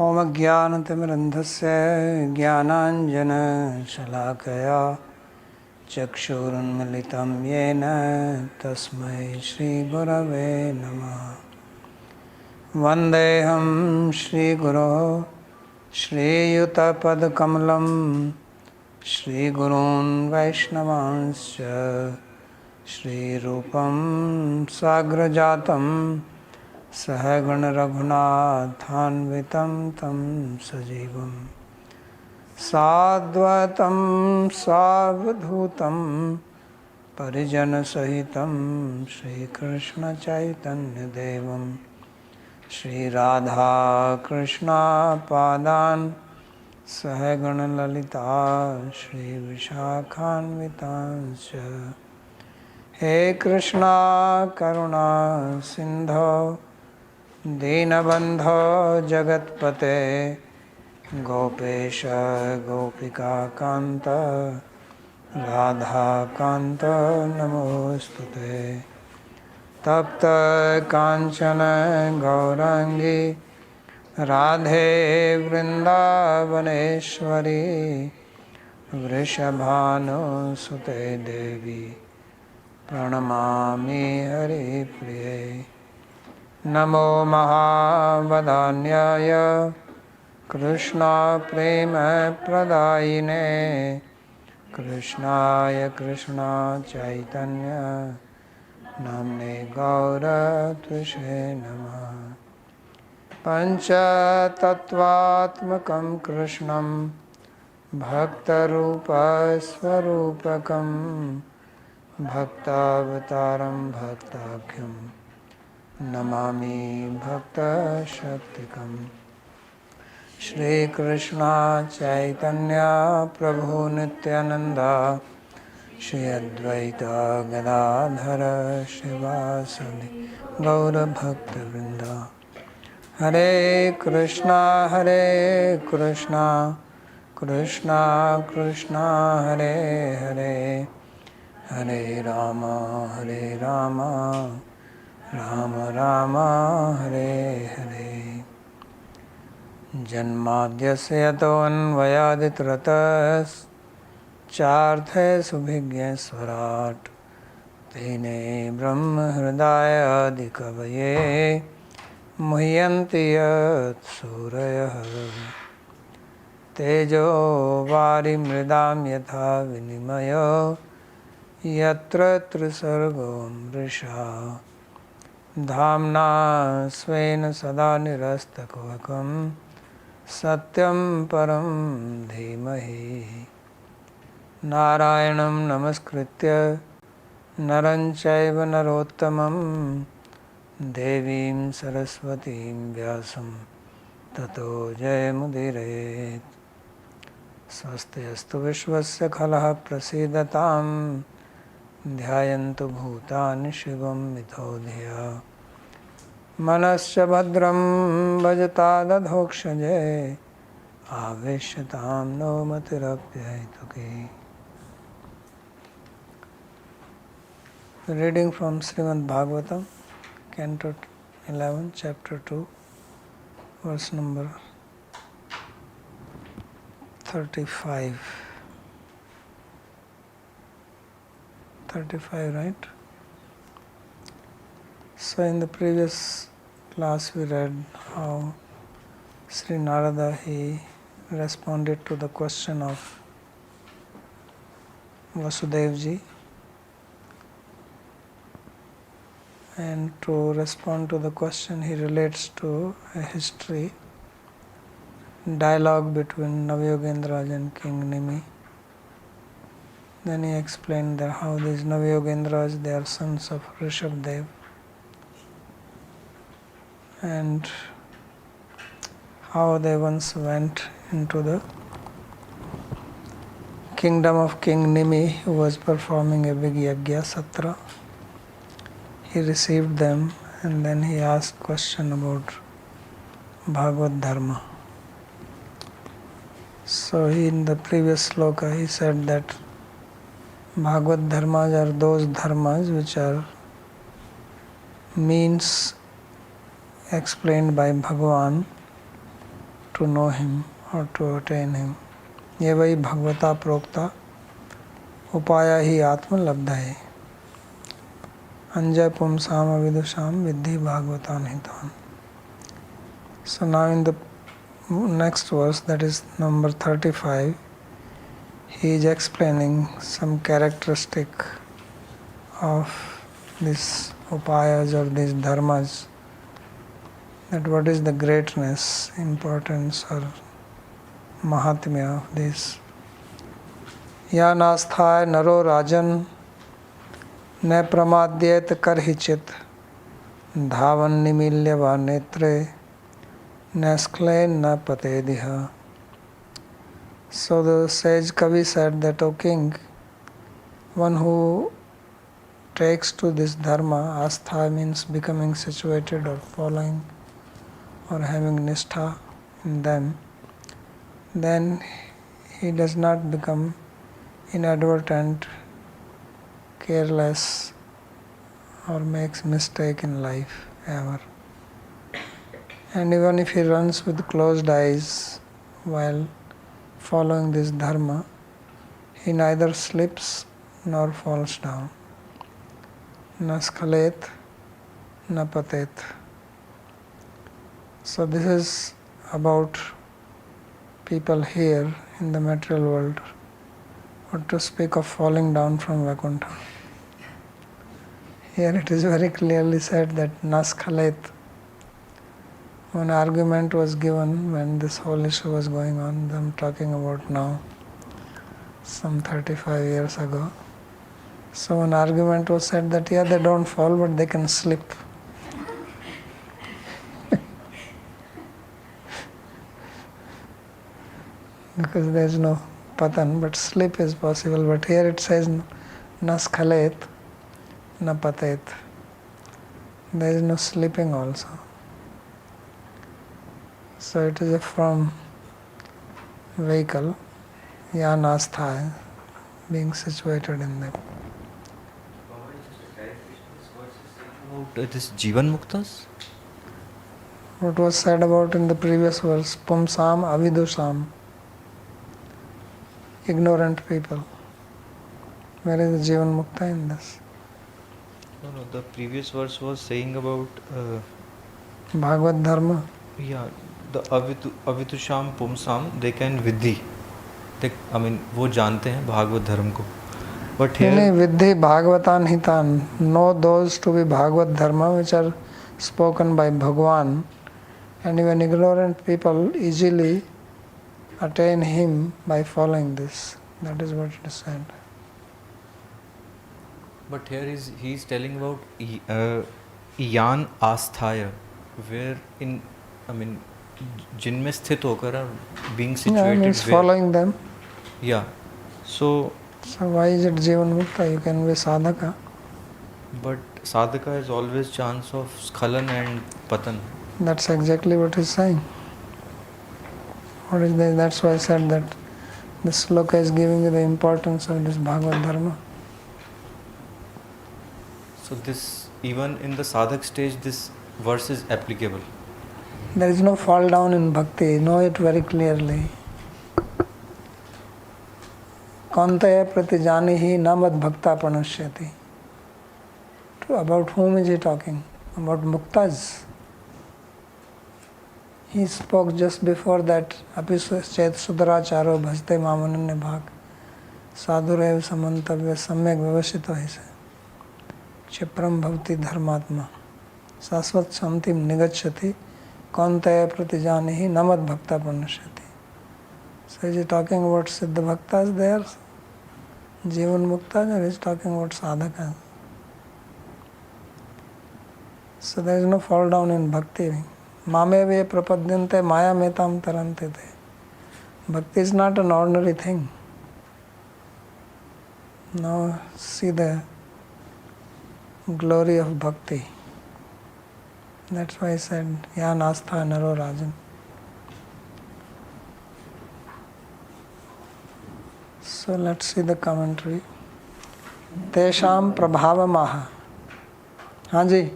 ओम ज्ञानतिमिरन्धस्य ज्ञानाञ्जनशलाकया चक्षुरुन्मिलितं येन तस्मै श्रीगुरवे नमः। वन्देऽहं श्रीगुरोः श्रीयुतपदकमलं श्रीगुरून् वैष्णवांश्च श्रीरूपं साग्रजातं सहगण रघुनाथान्वितं तं सजीवं साद्वैतं सावधूतं परिजनसहितं श्रीकृष्णचैतन्यदेवं श्रीराधाकृष्णपादान् सहगण ललिता श्रीविशाखान्वितांश्च। हे कृष्णा करुणा सिन्धो दीनबन्धो जगत्पते गोपेश गोपिकान्त राधाकान्त नमोस्तुते। तप्त काञ्चन गौरांगी राधे वृन्दावनेश्वरी वृषभानुसुते देवी प्रणमामि हरिप्रिये। नमो महावदान्याय कृष्णा प्रेम प्रदायिने कृष्णाय कृष्णा चैतन्य नाम्ने गौरत्विषे नमः। पञ्चतत्त्वात्मकं कृष्णं भक्तरूपस्वरूपकं भक्तावतारं भक्ताख्यं नमामि भक्तशक्तिकम्। श्रीकृष्ण चैतन्य प्रभु नित्यानंद श्री अद्वैत गदाधर शिवासदि गौरभक्तवृंद। हरे कृष्णा कृष्णा कृष्णा हरे हरे हरे राम राम राम हरे हरे। जन्माद्यस्य यतोऽन्वयादितरतश्चार्थे सुभिज्ञस्वराट् तेने ब्रह्महृदायादिकवये मुह्यन्ति यत्सूरयः। तेजो वारिमृदां यथा विनिमयो यत्र त्रिसर्गो मृषा धाम्ना स्वेन सदा निरस्तकुहकं सत्यं परं धीमहि। नारायणं नमस्कृत्य नरं चैव नरोत्तमं देवीं सरस्वतीं व्यासं ततो जयमुदीरयेत्। स्वस्ति अस्तु विश्वस्य खलः प्रसीदतां ध्यायन्तु भूतानि शिवं मिथो धिया। मनश्च भद्रं भजतादधोक्षजे आवेश्यतां no मतिरप्यहेतुकी। Reading from Śrīmad-Bhāgavatam, Canto 11, Chapter 2, verse number 35. 35, right? So in the previous class we read how Sri Narada, he responded to the question of Vasudevji, and to respond to the question he relates to a history, dialogue between Navyogendraj and King Nimi. Then he explained that how these Navyogendraj, they are sons of Rishabdev, and how they once went into the kingdom of King Nimi, who was performing a big yajna satra. He received them and then he asked question about Bhagavat Dharma. So in the previous sloka he said that Bhagavat Dharmas are those dharmas which are means explained by Bhagavan to know him or to attain him. ये वही भगवता प्रोक्ता उपाया ही आत्मलब्धाय अंजय पुंसाम अविदुषाम विद्धि भागवतान हितान. So now in the next verse, that is number 35, he is explaining some characteristic of these upayas or these dharmas, that what is the greatness, importance or mahatmya of this. या नास्थाय नरो राजन न प्रमाद्येत करहिचित धावन निमील्य वा नेत्रे न स्खले न पतेदिह. So the sage Kavi said that, O king, one who takes to this dharma, astha means becoming situated or following or having nishtha in them, then he does not become inadvertent, careless or makes mistake in life ever. And even if he runs with closed eyes while following this dharma, he neither slips nor falls down. Na skhalet, na patet. So this is about people here in the material world, or to speak of falling down from Vaikuntha. Here it is very clearly said that na skhalet. One argument was given when this whole issue was going on, I'm talking about now, some 35 years ago. So an argument was said that, yeah, they don't fall, but they can slip. Because there is no patan, but slip is possible. But here it says, na skhalet, na patet. There is no slipping also. So it is a firm vehicle, yanastha, being situated in them. About this Jivan Muktas? What was said about in the previous verse, Pumsam Avidusam, ignorant people. Where is the Jivan Mukta in this? No, the previous verse was saying about Bhagavat Dharma. Yeah, the Avitusham Pumsam, they can vidhi. वो जानते हैं भागवत धर्म को. But here Vidhi Bhagavatan Hitan, know those to be Bhagavat Dharma which are spoken by Bhagwan, and even ignorant people easily attain him by following this. That is what it is said. But here he is telling about Yan Asthaya, where in जिनमें स्थित होकर being situated. Means following them. Yeah. So why is it Jivan Mukta? You can be sadhaka. But sadhaka is always chance of skhalan and patan. That's exactly what he's saying. What is this? That's why I said that this sloka is giving you the importance of this Bhagavad Dharma. So this, even in the sadhak stage, this verse is applicable. There is no fall down in bhakti. Know it very clearly. Kantaya pratijanihi namad bhakta pranashyati. About whom is he talking? About muktas. He spoke just before that, apischet sudaracharo bhaste mamananya bhag sadhurev samantavya samyak vyavashito hise chipram bhavati dharmatma sasvat shantim nigacchati kantaya pratijanihi namad bhakta pranashyati. So is he talking about siddha bhaktas there, jivan muktas, or is he talking about sadhakas? So there is no fall down in bhakti. Mame ve prapadyante maya metam tarante te. Bhakti is not an ordinary thing. Now see the glory of bhakti. That's why I said, Ya nastha naro rajan. So let's see the commentary. Tesham prabhavamaha. हाँ जी.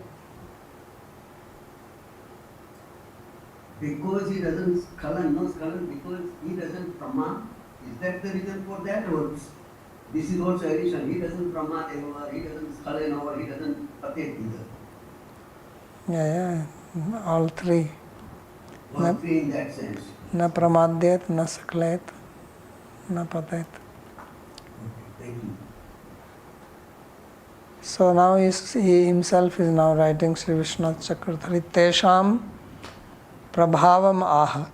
Because he doesn't scalan, no scalan, because he doesn't prama. Is that the reason for that? Or this is also addition. He doesn't prama over, he doesn't scalan over, he doesn't patet either. Yeah, all three. All three in that sense. Na pramadyet, na saklet, na patet. Okay, thank you. So now he himself is now writing Sri Vishwanath Chakravarti Tesham Prabhavam Aha.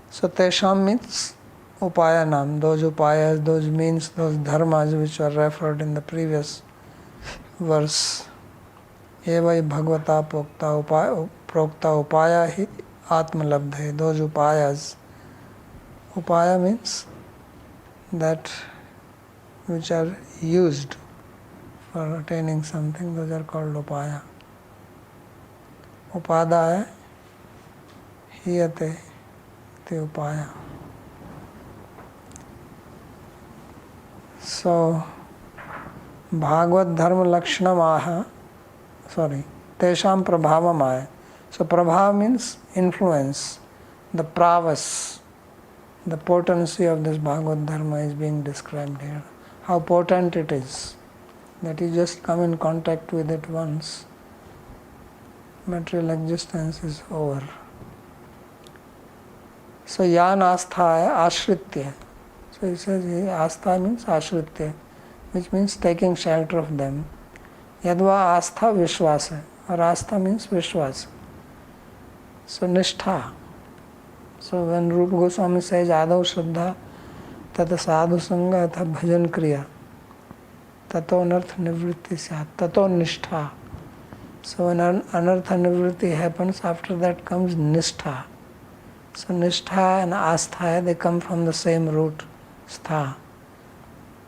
So Tesham means Upayanam, those upayas, those means, those dharmas which were referred in the previous verse. Evai Bhagavata Prokta Upaya hi Atmalabdhe. Those upayas. Upaya means that which are used for attaining something, those are called upaya. Upadaya hiyate te upaya. So, Bhagavad Dharma Lakshanam aha, Tesham Prabhavam aha. So, Prabhav means influence, the pravas, the potency of this Bhagavad Dharma is being described here. How potent it is, that you just come in contact with it once, material existence is over. So, yan asthaya ashritya. So, he says astha means ashritya, which means taking shelter of them. Yadva astha vishwasa, or astha means vishwasa. So, nishtha. So, when Rupa Goswami says Adav Shraddha, Tata Sadhu Sangha, Tata Bhajan Kriya, Tato Anartha Nivritti Syat, Tato Nishtha. So, when Anartha Nivritti happens, after that comes Nishtha. So, Nishtha and Astha, they come from the same root, Stha.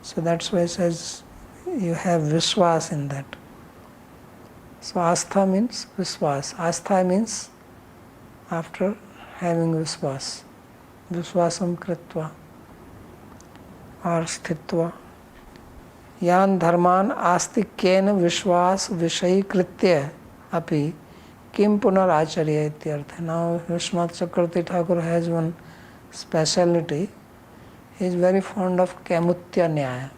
So, that's why it says you have Vishwas in that. So, Astha means Vishwas. Astha means after having Vishwas. Vishwasam Kritva or Sthitva. Yan dharman astikyena vishwas vishayi kritya api kim punar acharya ityartha. Now Vishwanath Chakravarti Thakur has one speciality. He is very fond of Kamutya Nyaya.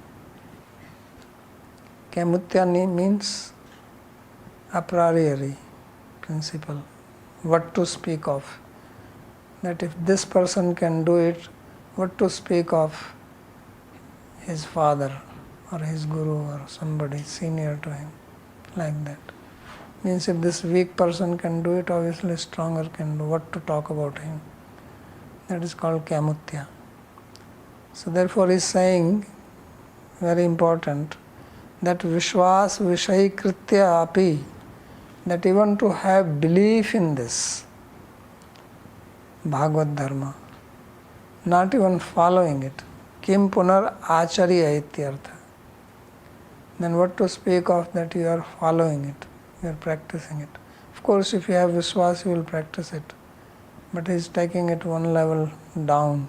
Kamutya means a priori principle. What to speak of. That if this person can do it, what to speak of his father or his guru or somebody senior to him, like that. Means if this weak person can do it, obviously stronger can do. What to talk about him. That is called Kamutya. So therefore he is saying, very important, that Vishwas Vishayi Kritya api, that even to have belief in this Bhagavad Dharma, not even following it, kim punar acharya ityartha. Then what to speak of that you are following it, you are practicing it. Of course, if you have Vishwas, you will practice it. But he is taking it one level down.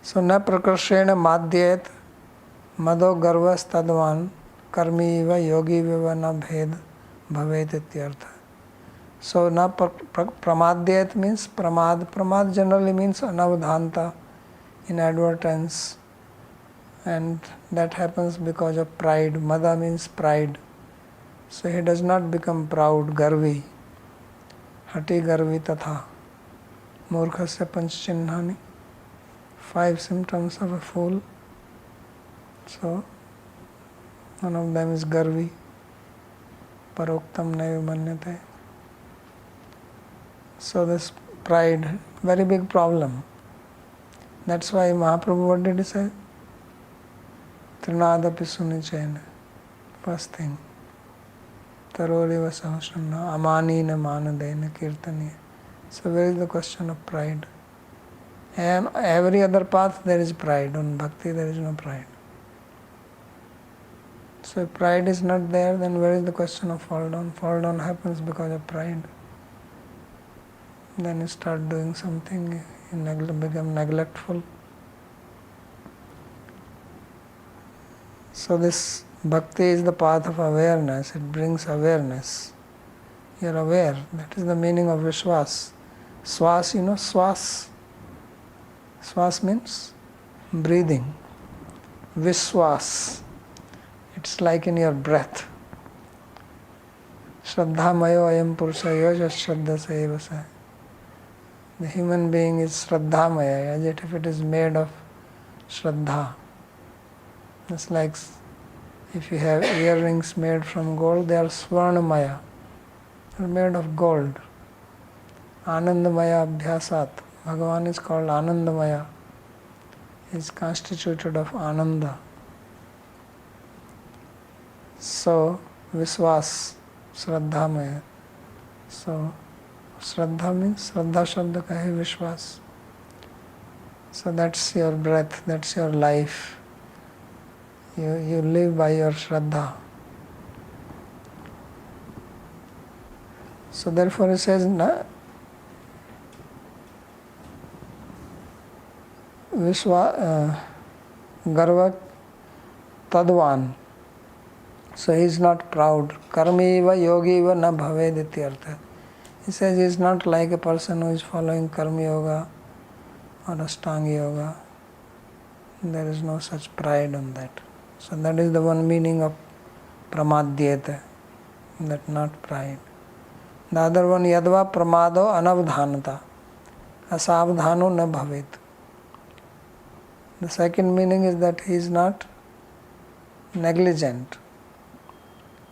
So, na prakarshena madhyet mado garvas tadvan karmi va yogi viva na bhed bhavet ityartha. So, na pramadyet means pramad. Pramad generally means anavadhanta, inadvertence, and that happens because of pride. Mada means pride. So, he does not become proud, garvi. Hati garvi tatha. Murkhasya panchchinnhani. 5 symptoms of a fool. So, one of them is garvi. Paroktam naiva manyate. So this pride, very big problem. That's why Mahaprabhu, what did he say? Trinadapi sunichena. First thing. Taroriva sahasranna amanina manadena kirtaniya. So where is the question of pride? And every other path there is pride. On bhakti there is no pride. So if pride is not there, then where is the question of fall down? Fall down happens because of pride. Then you start doing something, you become neglectful. So this bhakti is the path of awareness. It brings awareness. You are aware. That is the meaning of Vishwas. Swas, you know, Swas. Swas means breathing. Vishwas. It's like in your breath. Shraddhamayo ayam purusha yoja shraddha sevasa. The human being is Shraddhamaya, as if it is made of Shraddha. It's like if you have earrings made from gold, they are Swarnamaya. They are made of gold. Anandamaya Abhyasat. Bhagavan is called Anandamaya. He is constituted of Ananda. So, Viswas, Shraddhamaya. So, Shraddha means Shraddha Shabda ka hai Vishwas. So that's your breath, that's your life. You live by your Shraddha. So therefore he says, Vishwa Garva Tadvan. So he is not proud. Karmiva yogiva na bhaved ityartha. He says he is not like a person who is following Karma Yoga or Ashtanga Yoga. There is no such pride on that. So that is the one meaning of Pramadyeta, that not pride. The other one, Yadva Pramado Anavdhanata, Asavdhano na bhavet. The second meaning is that he is not negligent.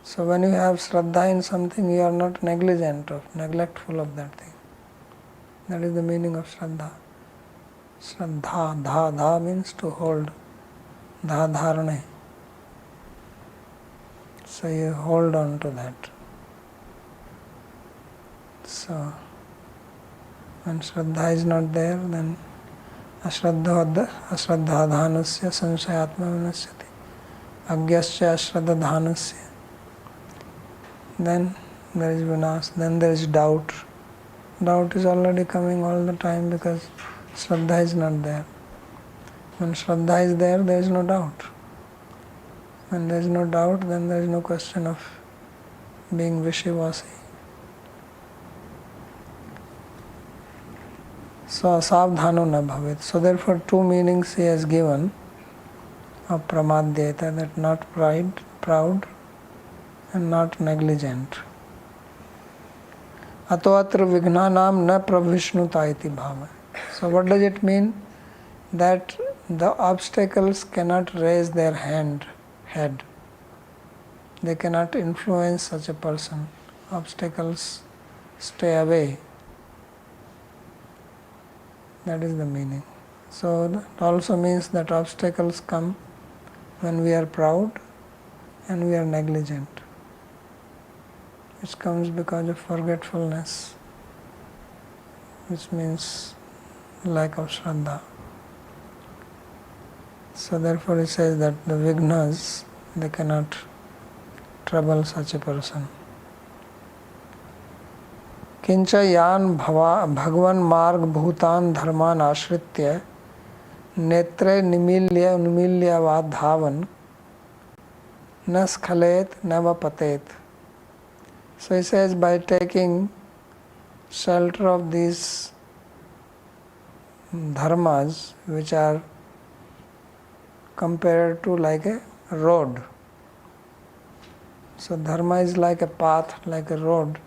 So when you have Shraddha in something, you are not negligent of, neglectful of that thing. That is the meaning of Shraddha. Shraddha, dha means to hold. Dha dharane. So you hold on to that. So when Shraddha is not there, then Ashraddha dhanasya sanshayatma vinasyati. Agyasya ashraddha dhanasya. Then there is vinas, then there is doubt. Doubt is already coming all the time because Shraddha is not there. When Shraddha is there, there is no doubt. When there is no doubt, then there is no question of being Vishivasi. So asavdhano na bhavet. So therefore two meanings he has given of Pramadyeta, that not proud and not negligent. Atoatra vignanam na pravishnuta iti bhava. So what does it mean? That the obstacles cannot raise their head. They cannot influence such a person. Obstacles stay away. That is the meaning. So that also means that obstacles come when we are proud and we are negligent. Which comes because of forgetfulness, which means lack of Shraddha. So therefore he says that the vignas, they cannot trouble such a person. Kincha yan bhagavan marg bhutan dharman ashritya netre nimilya va dhavan nas khalet nava patet. So he says, by taking shelter of these dharmas, which are compared to like a road. So dharma is like a path, like a road.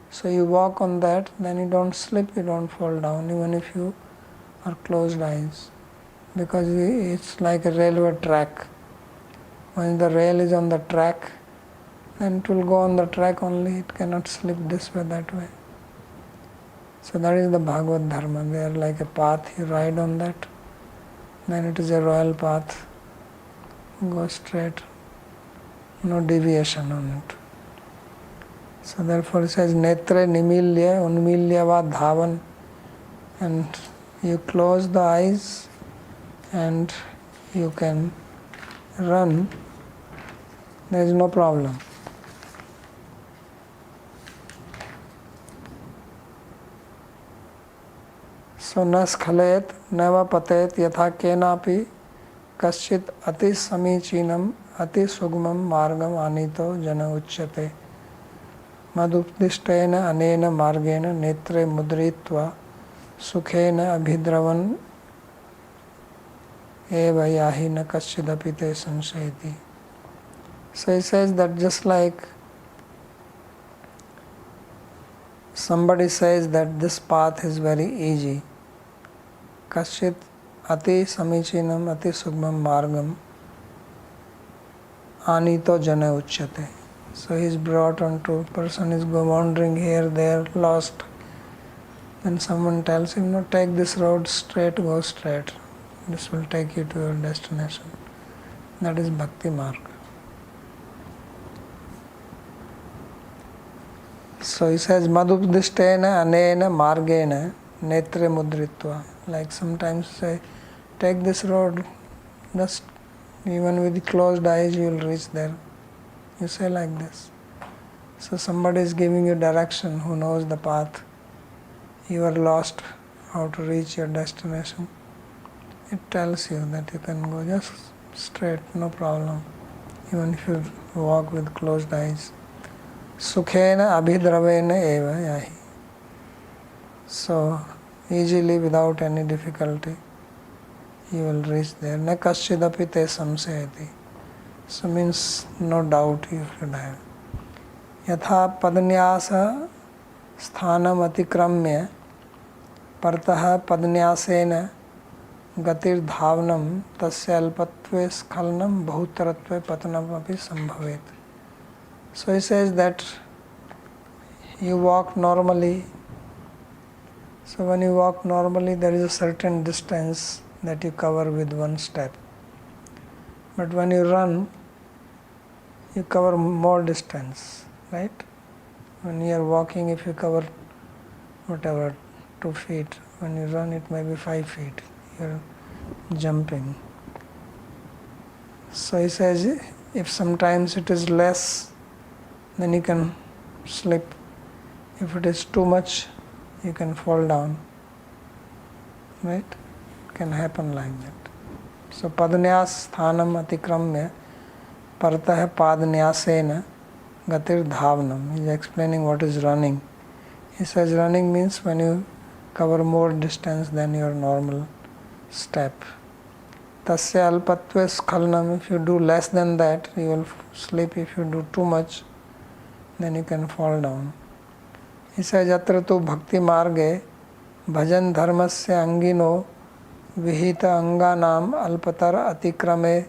So you walk on that, then you don't slip, you don't fall down, even if you are closed eyes. Because it's like a railway track. When the rail is on the track, then it will go on the track only, it cannot slip this way, that way. So that is the Bhagavat Dharma. They are like a path, you ride on that, then it is a royal path. Go straight, no deviation on it. So therefore it says, Netre nimilya unmilya va dhavan, and you close the eyes and you can run, there is no problem. So naskhalet neva patet yatha kenapi kaschit ati samichinam ati sugmam margam anito jana uchyate. Madupdishtena anena margena netre mudritva sukhena abhidravan eva yahi na kaschidapite sanshayati. So he says that just like somebody says that this path is very easy, kaschit ati samichinam ati sugmam margam anito jana uchyate. So he is brought onto, person is go wandering here, there, lost. Then someone tells him, no, take this road straight, go straight. This will take you to your destination. That is Bhakti Marg. So he says, Madhupdishtena anena margena netre mudritva. Like sometimes say, take this road, just even with closed eyes you will reach there. You say like this. So somebody is giving you direction who knows the path. You are lost, how to reach your destination. It tells you that you can go just straight, no problem. Even if you walk with closed eyes. Sukhena abhidravena eva yahi. So easily, without any difficulty, you will reach there. Na kaschidapite samsayati. So means no doubt you should have. Yatha padnyasa sthanam atikramya partah padnyasena gatir dhavanam tasya alpatve skhalnam bhutaratve patanam api sambhavet. So he says that you walk normally. So when you walk normally, there is a certain distance that you cover with one step. But when you run, you cover more distance, right? When you are walking, if you cover whatever, 2 feet, when you run it may be 5 feet, you are jumping. So he says, if sometimes it is less, then you can slip. If it is too much, you can fall down, right? It can happen like that. So padnyas sthanam atikramya partah padnyasena gatir dhavanam. He is explaining what is running. He says running means when you cover more distance than your normal step. Tasya alpatve skhalnam. If you do less than that, you will slip. If you do too much, then you can fall down. He says atra tu bhakti marge bhajan dharmasya angino vihita anganam alpatar atikrame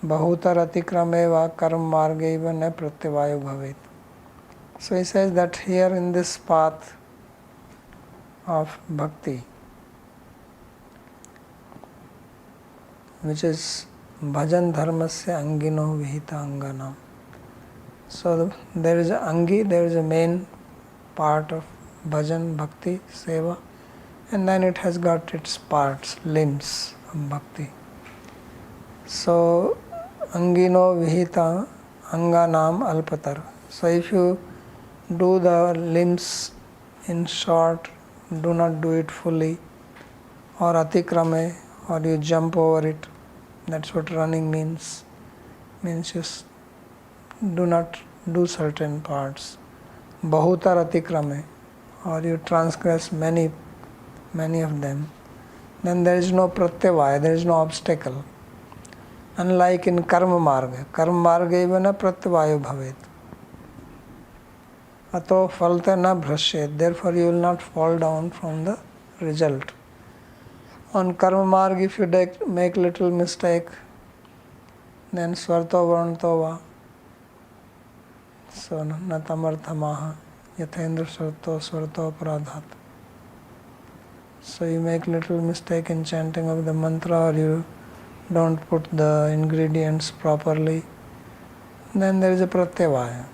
bahutar atikrame va karma marge eva ne pratyavayo bhavet. So he says that here in this path of bhakti, which is bhajan dharmasya angino vihita anganam. So there is a angi, there is a main part of bhajan, bhakti, seva, and then it has got its parts, limbs of bhakti. So angino vihita anganam alpatar. So if you do the limbs in short, do not do it fully, or atikrame, or you jump over it, that's what running means. Means you do not do certain parts. Bahutar atikrame, or you transgress many of them, then there is no pratyavaya, there is no obstacle. Unlike in karma marga eva na pratyavayo bhavet. Ato phalte na bhrashet, therefore you will not fall down from the result. On karma marg, if you make little mistake, then swarto varnto va. So na tamarthamaha yathendra swarto paradhat. So you make little mistake in chanting of the mantra, or you don't put the ingredients properly, then there is a pratyavaya.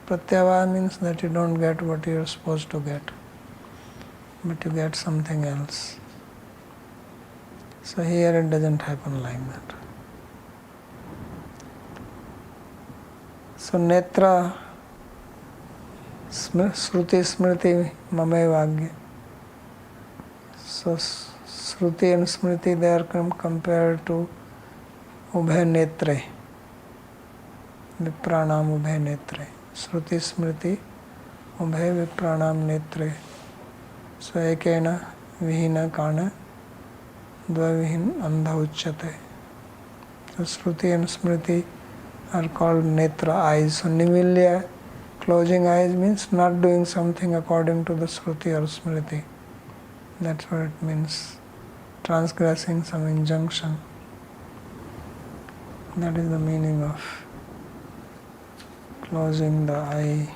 Pratyavaya means that you don't get what you are supposed to get, but you get something else. So here it doesn't happen like that. So netra shruti smriti mame vagya. So shruti and smriti, they are compared to ubhe netre, vipranam ubhe netre. Shruti smriti Ubhe vipranam netre. So ekena vihina kana dvavihin andha uchyate. So Shruti and Smriti are called netra, eyes. So Nimilya, closing eyes, means not doing something according to the Shruti or Smriti. That's what it means. Transgressing some injunction. That is the meaning of closing the eye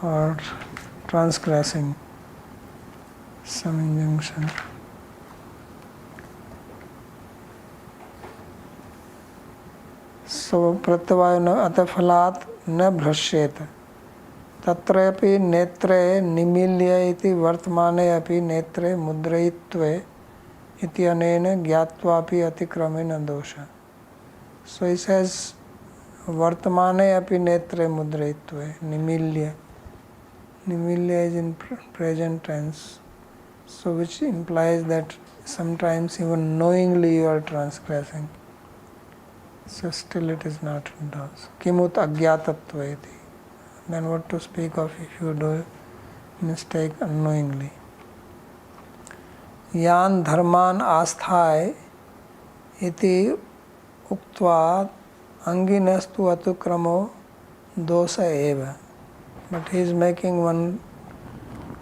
or transgressing some injunction. So pratyavaya atafalat na bhrashyet. Tatrapi netre nimilya iti vartmane api netre mudrayitve iti anena gyatvapi atikramena dosha. So he says vartmane api netre mudrayitve, nimilya. Nimilya is in present tense, so which implies that sometimes even knowingly you are transgressing. So still it is not does. Kimut agyatatva iti. Then what to speak of if you do mistake unknowingly. Yan dharman asthai iti uktva anginastu atukramo dosa eva. But he is making one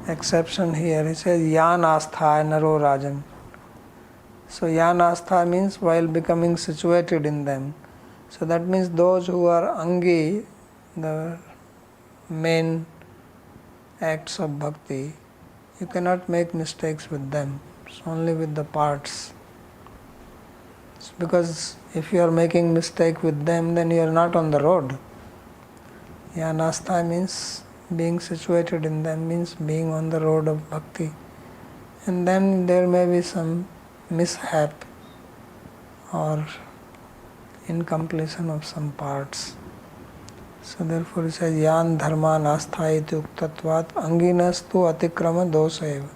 exception here. He says yan asthai naro rajan. So yan astha means while becoming situated in them. So that means those who are angi, the main acts of bhakti, you cannot make mistakes with them. It's only with the parts. It's because if you are making mistake with them, then you are not on the road. Yan astha means being situated in them, means being on the road of bhakti. And then there may be some mishap or incompletion of some parts. So therefore he says yan dharma nastha iti uktatvat anginastu atikrama dosa.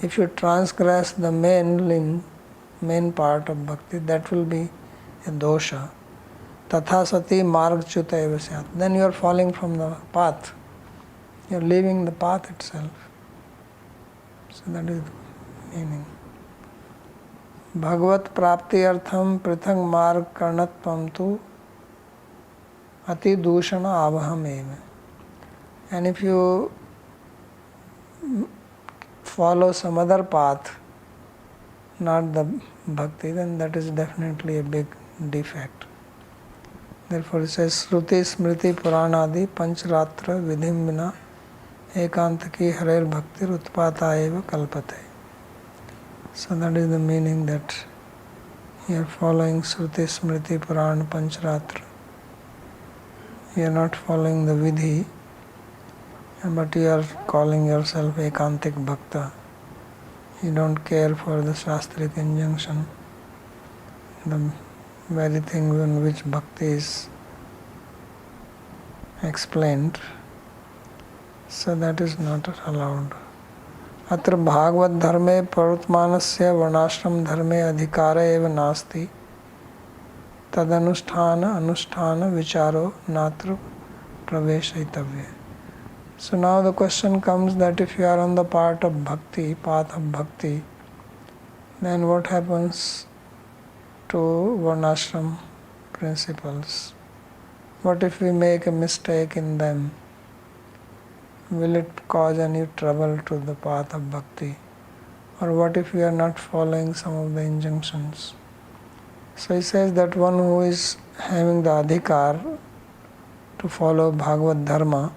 If you transgress the main limb, main part of bhakti, that will be a dosha. Tatha sati margchuta eva syat. Then you are falling from the path. You are leaving the path itself. So that is the meaning. Bhagavat prapti artham prithang marg karnatvam tu ati dushana avaham eva. And if you follow some other path, not the bhakti, then that is definitely a big defect. Therefore it says Shruti Smriti Puranadi Panchratra Vidhim Vina Ekantaki Harer Bhakti Utpata Eva Kalpate. So that is the meaning, that you are following Shruti Smriti Puran Panchratra. You are not following the Vidhi, but you are calling yourself Ekantik Bhakta. You don't care for the Shastric injunction, the very thing in which Bhakti is explained. So that is not allowed. Atra Bhagavat Dharma Parutmanasya Varnashram Dharma Adhikara eva nasti tadanusthana anusthana vicharo natra praveshaitavya. So now the question comes that if you are on the path of bhakti, then what happens to Varnashram principles? What if we make a mistake in them? Will it cause any trouble to the path of bhakti? Or what if we are not following some of the injunctions? So he says that one who is having the adhikar to follow Bhagavat Dharma,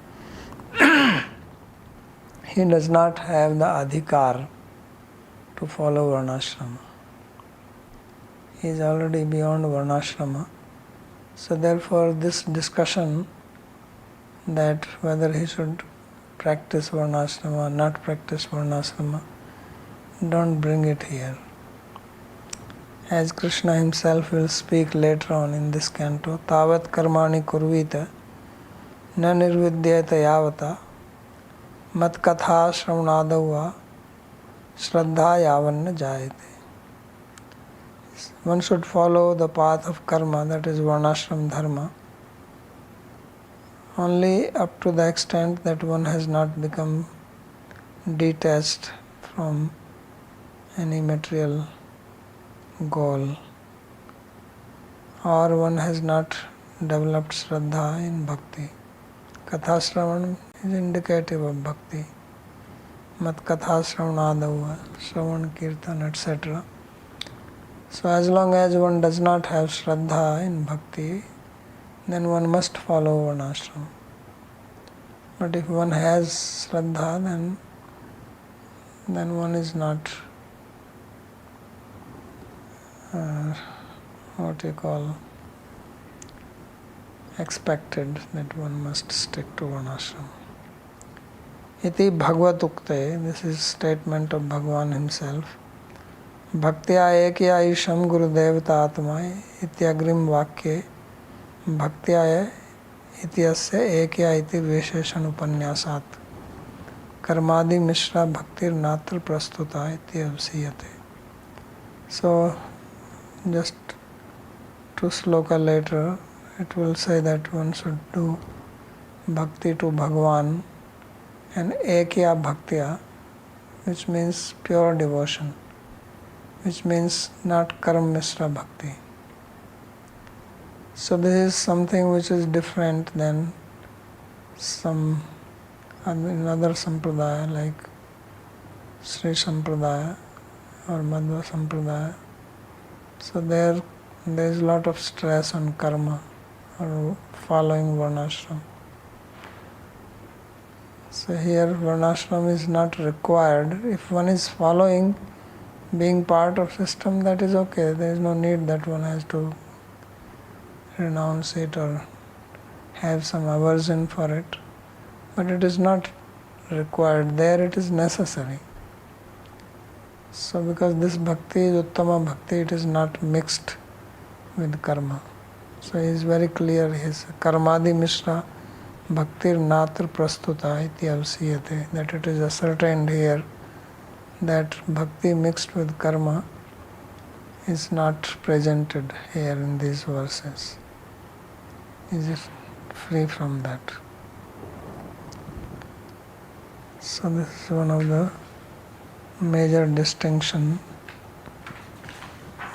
he does not have the adhikar to follow Varnashrama. He is already beyond Varnashrama. So therefore this discussion that whether he should practice Varnashrama or not practice Varnashrama, don't bring it here. As Krishna himself will speak later on in this canto, Tavat karmani kurvita na nirvidyata yavata mat katha shravanadava shraddha yavanna jayate. One should follow the path of karma, that is Varnashram Dharma, only up to the extent that one has not become detached from any material goal, or one has not developed Shraddha in Bhakti. Katha Shravan is indicative of Bhakti. Mat Katha Shravanadava, Shravan, Kirtan, etc. So as long as one does not have Shraddha in Bhakti, then one must follow Varnashrama. But if one has Shraddha, then one is not expected that one must stick to Varnashrama. Iti Bhagavat Ukte, this is statement of Bhagavan himself. Bhaktya ekya isham gurudevata atmai ityagrim vakye bhaktya ityasya ekya iti visheshan upanyasat karmadi mishra bhaktir natra prastuta iti avsiyate. So just two sloka later it will say that one should do bhakti to Bhagavan and ekya bhaktya, which means pure devotion, which means not karma mishra bhakti. So this is something which is different than some another sampradaya like Sri Sampradaya or Madhva Sampradaya. So there is a lot of stress on karma or following Varnashram. So here Varnashram is not required. If one is following, being part of system, that is okay. There is no need that one has to renounce it or have some aversion for it. But it is not required. There it is necessary. So because this bhakti is Uttama bhakti, it is not mixed with karma. So he is very clear, his karmadi mishra bhaktir natra prastuta iti avsiyate, that it is ascertained here that bhakti mixed with karma is not presented here in these verses. Is it free from that? So this is one of the major distinction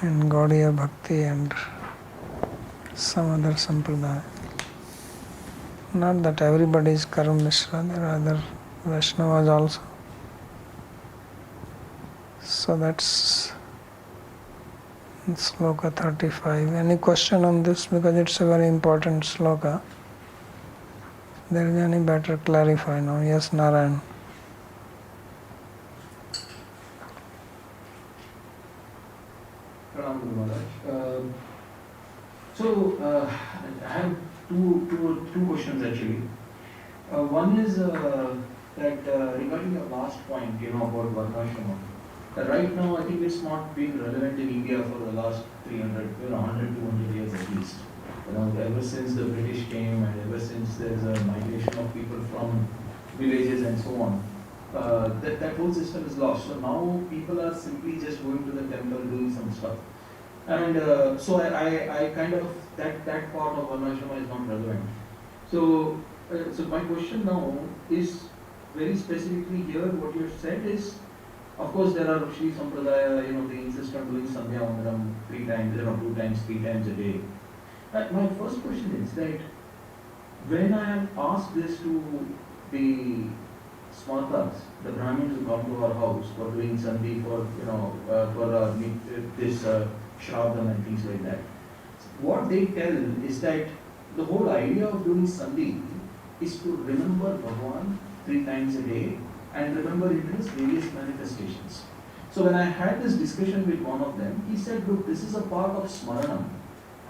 in Gaudiya Bhakti and some other sampradaya. Not that everybody is Karma Mishra, there are other Vaishnavas also. So that's Sloka 35. Any question on this? Because it's a very important sloka. If there is any, better clarify now. Yes, Narayan. I have two questions actually. One is that regarding your last point, about Varnashrama. Right now, I think it's not been relevant in India for the last 100, 200 years at least. Ever since the British came and ever since there's a migration of people from villages and so on, that whole system is lost. So now people are simply just going to the temple doing some stuff. And so I kind of, that part of Varnashrama is not relevant. So my question now is very specifically here, what you have said is, of course there are Shri Sampradaya, they insist on doing Sandhya Vandanam 3 times, 2 times, 3 times a day. My first question is that when I have asked this to the Smartas, the Brahmins who come to our house for doing Sandhi, for this Shraddham and things like that, what they tell is that the whole idea of doing Sandhi is to remember Bhagavan 3 times a day and remember in his various manifestations. So when I had this discussion with one of them, he said, look, this is a part of Smaranam.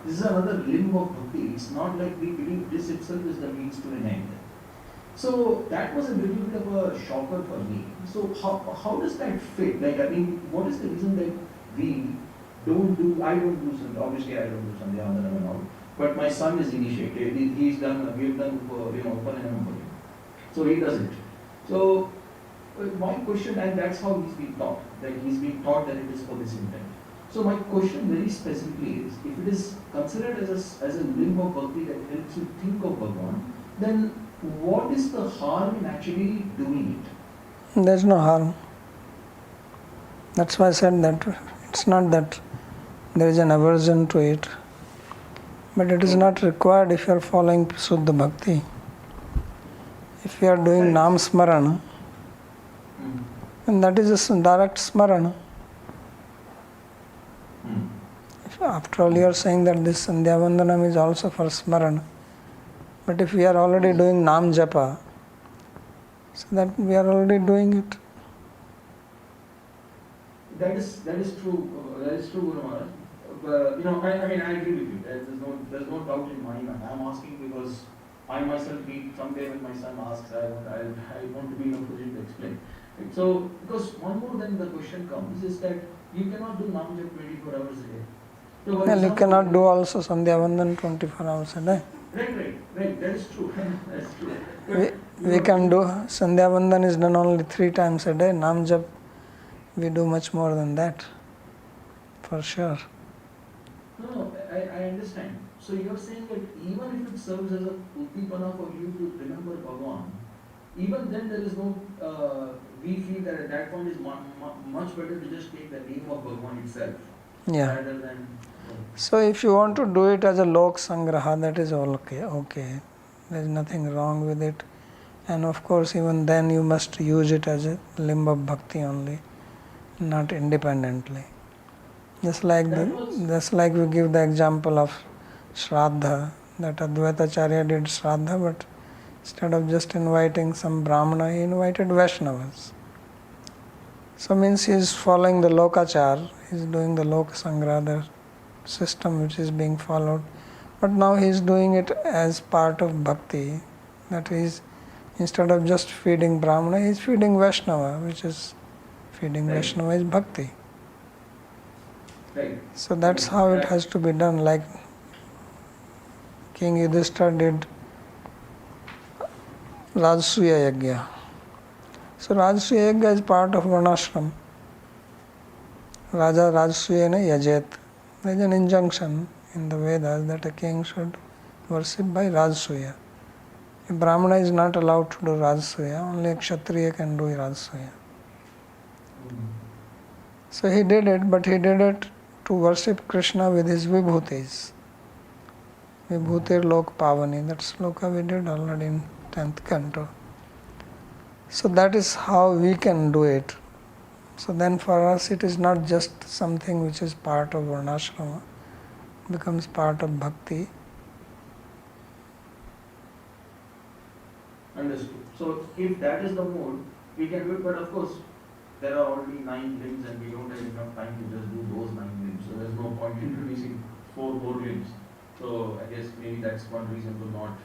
This is another limb of Bhakti. It's not like we believe this itself is the means to an end. So that was a little bit of a shocker for me. So how does that fit? What is the reason that I don't do Sandhya? Obviously I don't do Sandhya Vandanam and all. But my son is initiated. We've done Upanayam for him. So he does it. So my question, and that's how he's being taught, that he's being taught that it is for this intent. So my question very specifically is, if it is considered as a limb of Bhakti that helps you think of Bhagavan, then what is the harm in actually doing it? There's no harm. That's why I said that it's not that there is an aversion to it, but it is not required if you are following Suddha Bhakti. If you are doing Nam Smarana, and that is a direct Smarana. After all, you are saying that this Sandhya Vandanam is also for Smarana. But if we are already doing Nam Japa, so that we are already doing it. That is true. That is true, Guru Maharaj. I mean, I agree with you. There's no doubt in my mind. I'm asking because I myself someday when my son asks, I want to be in a position to explain. Right? So, because one more then the question comes is that you cannot do Nam Jap 24 hours a day. So Well, you cannot do also Sandhya Vandan 24 hours a day. Right. That is true. That's true. We can do Sandhya Vandan is done only 3 times a day. Nam Jap we do much more than that, for sure. No, I understand. So you are saying that even if it serves as a uddipana for you to remember Bhagavan, even then there is no, we feel that at that point is much better to just take the name of Bhagavan itself. Yeah. Rather than. So if you want to do it as a lok sangraha, that is all okay. There is nothing wrong with it. And of course, even then you must use it as a limb of bhakti only, not independently. Just like we give the example of Shraddha, that Advaitacharya did Shraddha, but instead of just inviting some Brahmana, he invited Vaishnavas. So means he is following the Lokachar, he is doing the Lok Sangraha, the system which is being followed. But now he is doing it as part of bhakti, that is, instead of just feeding Brahmana, he is feeding Vaishnava, which is feeding Vaishnava is bhakti. Right. So that's how it has to be done, like King Yudhishthira did Rajasuya Yajna. So Rajasuya Yajna is part of Varnashrama. Raja Rajasuyena Yajet. There is an injunction in the Vedas that a king should worship by Rajasuya. A Brahmana is not allowed to do Rajasuya, only a Kshatriya can do Rajasuya. So he did it, but he did it to worship Krishna with his vibhutis. Vibhutir Lok Pavani, that sloka we did already in 10th canto. So that is how we can do it. So then for us it is not just something which is part of Varnashrama, becomes part of bhakti. Understood. So if that is the mode, we can do it, but of course there are already 9 limbs and we don't have enough time to just do those 9 limbs. So there's no point in introducing 4 more limbs. So I guess maybe that's one reason to not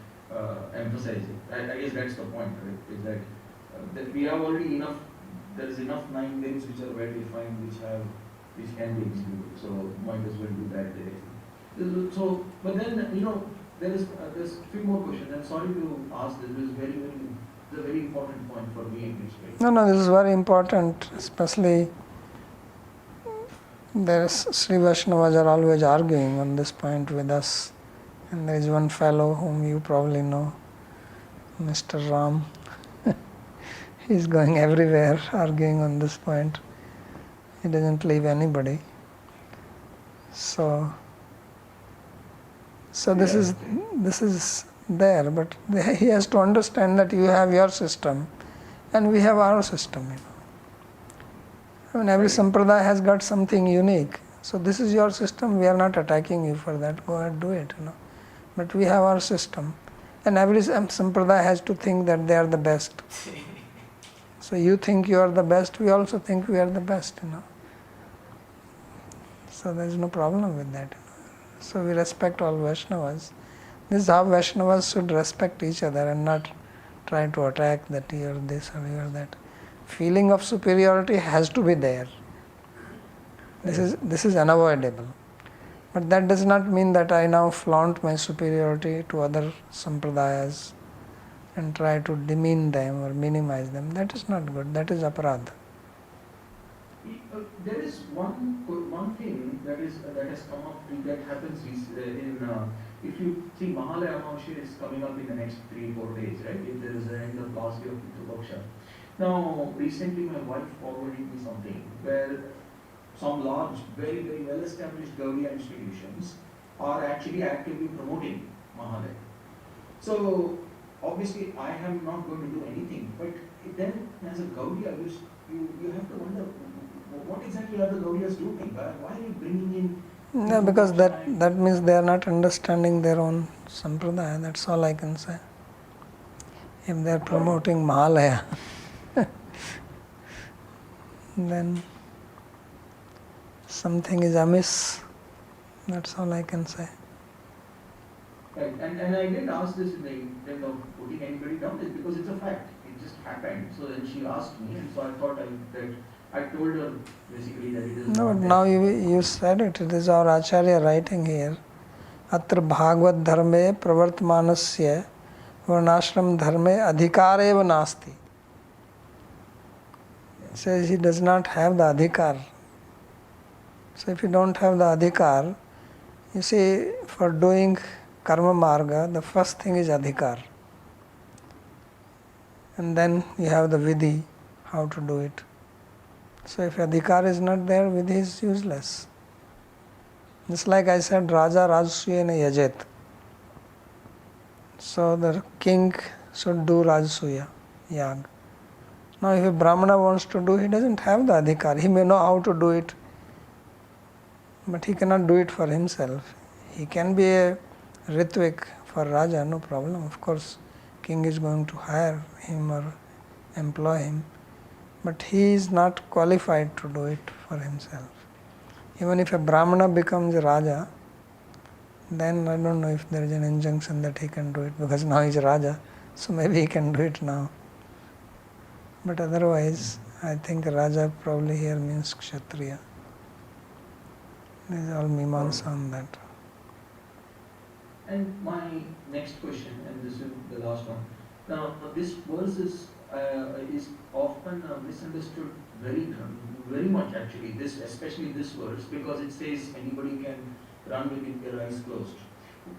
emphasize it. I guess that's the point, right? Is that we have already enough, there is enough 9 limbs which are well defined, which can be executed. So might as well do that directly. So, but then, there's a few more questions. I'm sorry to ask this. This is a very important point for me at least. Right? No, this is very important, especially Sri Vaishnavas are always arguing on this point with us. And there is one fellow whom you probably know, Mr. Ram. He is going everywhere arguing on this point. He doesn't leave anybody. So this is there, but he has to understand that you have your system and we have our system. I mean, every sampradaya has got something unique. So this is your system, we are not attacking you for that, go ahead, do it. But we have our system. And every sampradaya has to think that they are the best. So you think you are the best, we also think we are the best. So there is no problem with that. So we respect all Vaishnavas. This is how Vaishnavas should respect each other and not try to attack that you are this or you are that. Feeling of superiority has to be there. This is unavoidable. But that does not mean that I now flaunt my superiority to other sampradayas and try to demean them or minimize them. That is not good. That is aparadha. There is one thing that has come up that happens if you see Mahalaya Amavasya is coming up in the next 3-4 days, right? If there is an end of last day of Pitru Paksha. Now, recently my wife forwarded me something where some large, very, very well established Gaudiya institutions are actually actively promoting Mahalaya. So, obviously, I am not going to do anything, but then as a Gaudiya, you have to wonder what exactly are the Gaudiyas doing? Why are you bringing in? No, because that means they are not understanding their own sampradaya. That's all I can say. If they are promoting Mahalaya, then something is amiss. That's all I can say. Right. And I didn't ask this in the intent of putting anybody down, it's because it's a fact. It just happened. So then she asked me, and so I thought that I told her basically that it is. No, now you said it. It is our Acharya writing here. Atra Bhagavat Dharma pravartmanasya Varnashram Dharma adhikareva nasti. It says he does not have the adhikar. So if you don't have the adhikar, you see, for doing karma marga, the first thing is adhikar. And then you have the vidhi, how to do it. So if adhikar is not there, vidhi is useless. Just like I said, Raja Rajasuyena Yajet. So the king should do Rajasuya, Yag. Now if a Brahmana wants to do, he doesn't have the adhikar. He may know how to do it, but he cannot do it for himself. He can be a Ritvik for Raja, no problem. Of course, king is going to hire him or employ him, but he is not qualified to do it for himself. Even if a Brahmana becomes a Raja, then I don't know if there is an injunction that he can do it, because now he is Raja, so maybe he can do it now. But otherwise, I think Raja probably here means Kshatriya. There is all Mimamsa on that. And my next question, and this is the last one. Now, this verse is often misunderstood very much actually. Especially this verse, because it says anybody can run with their eyes closed.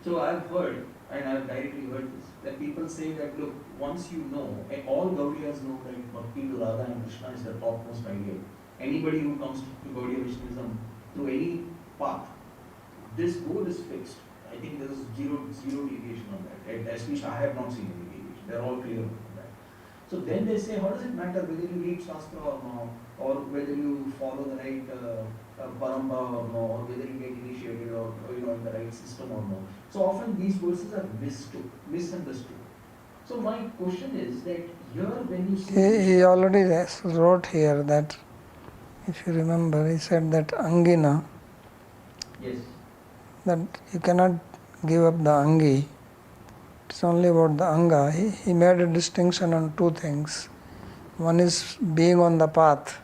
So I've heard, and I've directly heard this, that people say that look, once you know, and all Gaudiyas know that Bhakti to Radha and Krishna is the topmost ideal. Anybody who comes to Gaudiya Vaishnavism through any path, this goal is fixed. I think there is zero deviation on that. At least I have not seen any deviation. They're all clear on that. So then they say, how does it matter whether you read Shastra or not, or whether you follow the right parampara or no, or whether you get initiated or in the right system or no. So often these verses are misunderstood. So my question is that here when you see... He already wrote here that, if you remember, he said that Angina, Yes. that you cannot give up the Angi. It's only about the Anga. He made a distinction on two things. One is being on the path.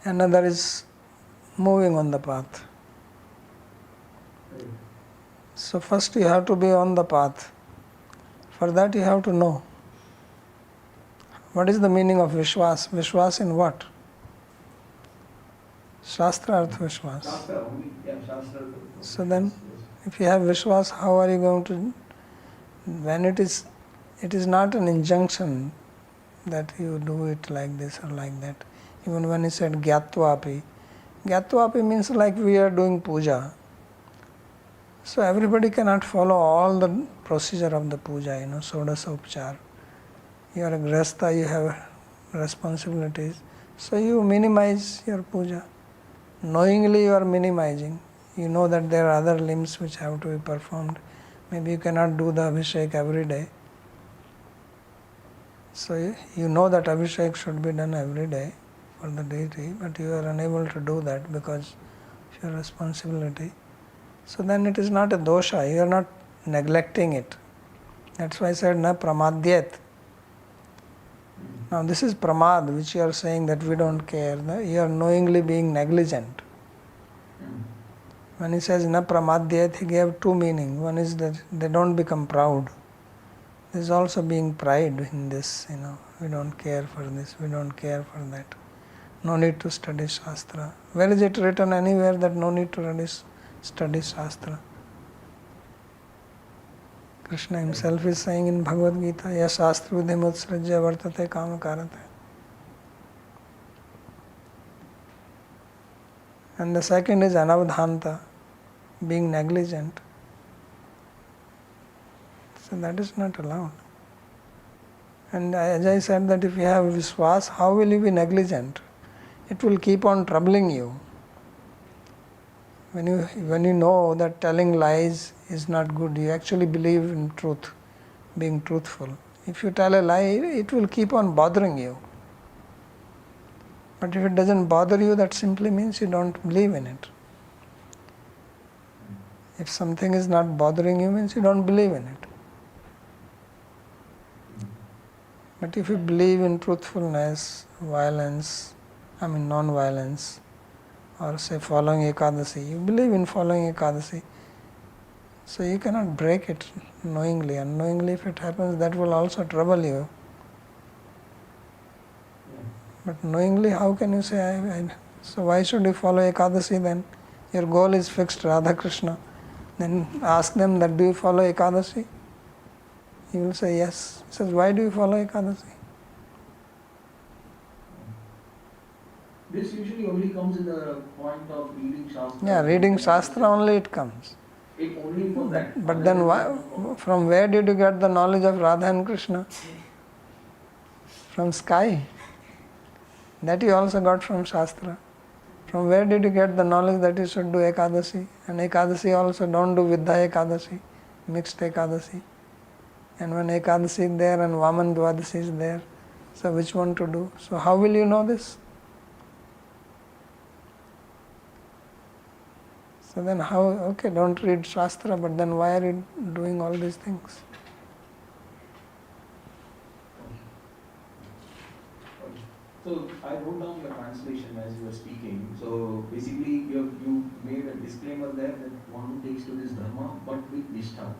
Another is moving on the path. So first you have to be on the path. For that you have to know. What is the meaning of Vishwas? Vishwas in what? Shastra Artha Vishwas. Shastra, Shastra. So then, if you have Vishwas, how are you going to... When it is not an injunction that you do it like this or like that. Even when he said Gyatvapi. Gyatvapi means like we are doing puja. So everybody cannot follow all the procedure of the puja, Sodasa Upchar. You are a Grihastha, you have responsibilities. So you minimize your puja. Knowingly you are minimizing. You know that there are other limbs which have to be performed. Maybe you cannot do the Abhishek every day. So you know that Abhishek should be done every day for the deity, but you are unable to do that because of your responsibility. So then it is not a dosha, you are not neglecting it. That's why I said, na pramadyet. Now this is pramad, which you are saying that we don't care. You are knowingly being negligent. When he says na pramadyet, he gave two meanings. One is that they don't become proud. There is also being pride in this, we don't care for this, we don't care for that. no need to study Shastra. Where is it written anywhere that no need to study Shastra? Krishna himself is saying in Bhagavad Gita, Ya Shastra vidhimutsrajya vartate kama karate. And the second is anavadhanta, being negligent. So that is not allowed. And as I said that if you have viswas, how will you be negligent? It will keep on troubling you. When you know that telling lies is not good, you actually believe in truth, being truthful. If you tell a lie, it will keep on bothering you. But if it doesn't bother you, that simply means you don't believe in it. If something is not bothering you, means you don't believe in it. But if you believe in truthfulness, non-violence, or say following Ekadasi, you believe in following Ekadasi, so you cannot break it knowingly. Unknowingly, if it happens, that will also trouble you. But knowingly, how can you say, so why should you follow Ekadasi then? Your goal is fixed, Radha Krishna. Then ask them that, do you follow Ekadasi? He will say yes. He says, why do you follow Ekadasi? This usually only comes in the point of reading Shastra. Yeah, reading Shastra only it comes. It only for that. But then why, from where did you get the knowledge of Radha and Krishna? From sky. That you also got from Shastra. From where did you get the knowledge that you should do Ekadasi? And Ekadasi also don't do Vidya Ekadasi, mixed Ekadasi. And when Ekadasi is there and Vaman Dwadasi is there, so which one to do? So how will you know this? So then how, okay, don't read Shastra, but then why are you doing all these things? So I wrote down your translation as you were speaking. So basically you made a disclaimer there that one takes to this dharma but with nishtha.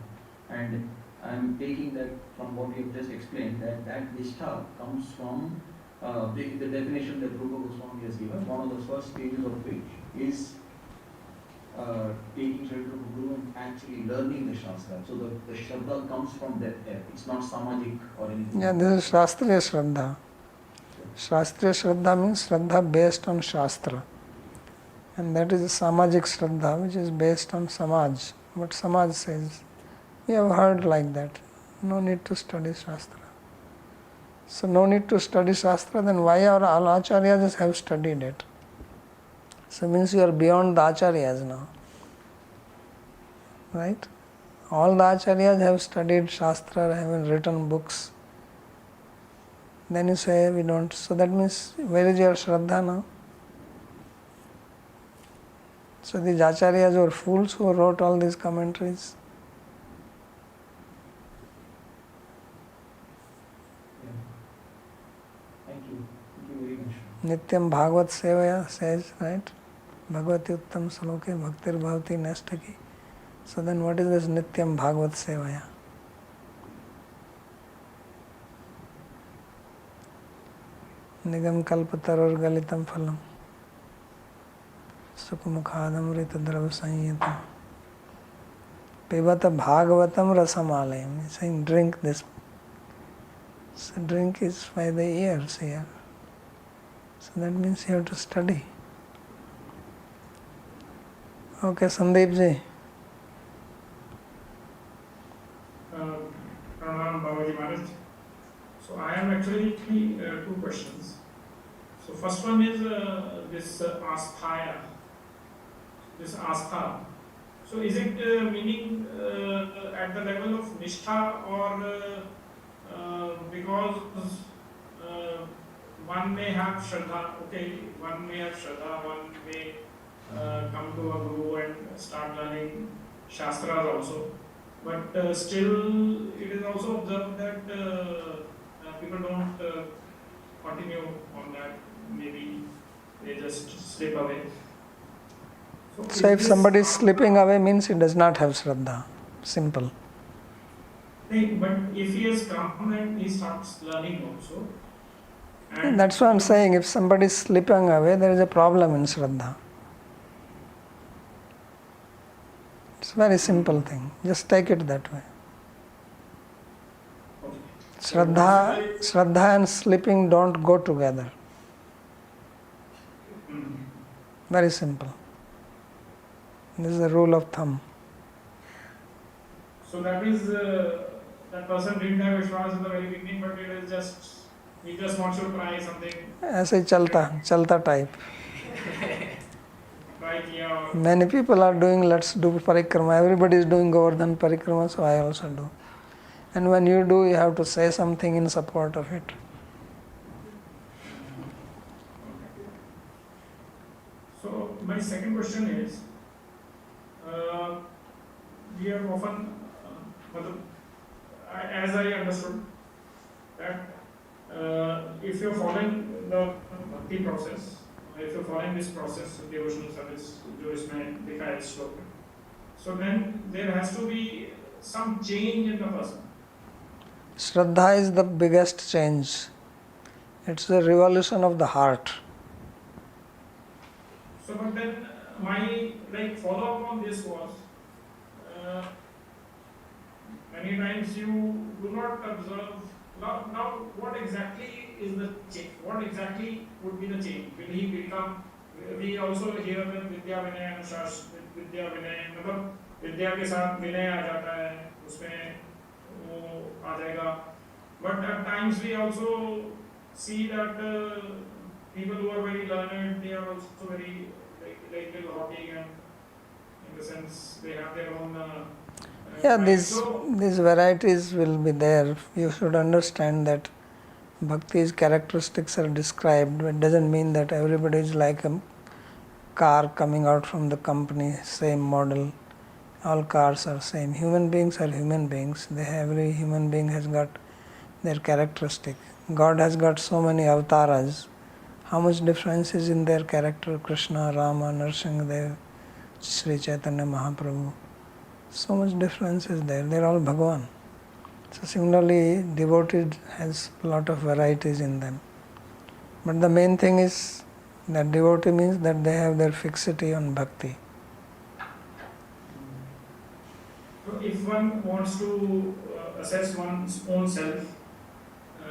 And I'm taking that from what you have just explained, that nishtha comes from the definition that Rupa Goswami has given. One of the first stages of which is taking shelter of Guru and actually learning the Shastra. So the Shraddha comes from that there. It's not samajik or anything. Yeah, this is Shastriya Shraddha. Shastriya Shraddha means Shraddha based on Shastra. And that is Samajik Shraddha, which is based on Samaj. What Samaj says. We have heard like that. No need to study Shastra. So no need to study Shastra, then why all Acharyas have studied it? So means you are beyond the Acharyas now. Right? All the Acharyas have studied Shastra, have written books. Then you say we don't. So that means where is your Shraddha now? So these Acharyas were fools who wrote all these commentaries. Thank you very much. Nityam Bhagavat Sevaya says, right? Bhagavati Uttam Saloke Bhaktir Bhavati Nashtaki. So then what is this Nityam Bhagavat Sevaya? Nigam Kalpataror Galitam Phalam Sukumukhadam Rita Drava Sanyitam Pibata Bhagavatam Rasamalayam. He's saying drink this. So drink is by the ears here. So that means you have to study. Okay, Sandeep ji. Pranam Babaji Maharaj. So I am actually two questions. So first one is this asthaya, this astha. So is it meaning at the level of nishtha or because one may have shraddha, okay, one may have shraddha, one may come to a guru and start learning shastras also. But still it is also observed that people don't continue on that, maybe they just slip away. So if somebody is slipping away means he does not have Shraddha. Simple. But if he has come and he starts learning also, And That's what I'm saying. If somebody is slipping away, there is a problem in Shraddha. It's a very simple thing. Just take it that way. okay. Shraddha and slipping don't go together. Mm. Very simple. This is the rule of thumb. So that is that person didn't have Vishwas in the very beginning, but it is just he just wants to try something. ऐसे चलता type. Try kiya or Many people are doing, let's do parikrama. Everybody is doing Govardhan parikrama, so I also do. And when you do, you have to say something in support of it. So my second question is, we have often, as I understood, that if you're following the bhakti process, if you're following this process of devotional service, जो इसमें लिखा है इस श्लोक में, so then there has to be some change in the person. Shraddha is the biggest change. It's the revolution of the heart. So, but then my follow-up on this was, many times you do not observe. Now what exactly is the change? What exactly would be the change? Will he become? We also hear that Vidya Vinay and Vidya Vinay, मतलब विद्या के साथ विनय आ जाता है, उसमें वो आ जाएगा. But at times we also see that people who are very learned, they are also very like little haughty, and in the sense they have their own. These varieties will be there. You should understand that bhakti's characteristics are described. It doesn't mean that everybody is like a car coming out from the company, same model. All cars are same. Human beings are human beings. Every human being has got their characteristic. God has got so many avatars. How much difference is in their character? Krishna, Rama, Nrsimhadev, Sri Chaitanya Mahaprabhu. So much difference is there. They are all Bhagavan. So similarly, devotee has a lot of varieties in them. But the main thing is that devotee means that they have their fixity on bhakti. So if one wants to assess one's own self,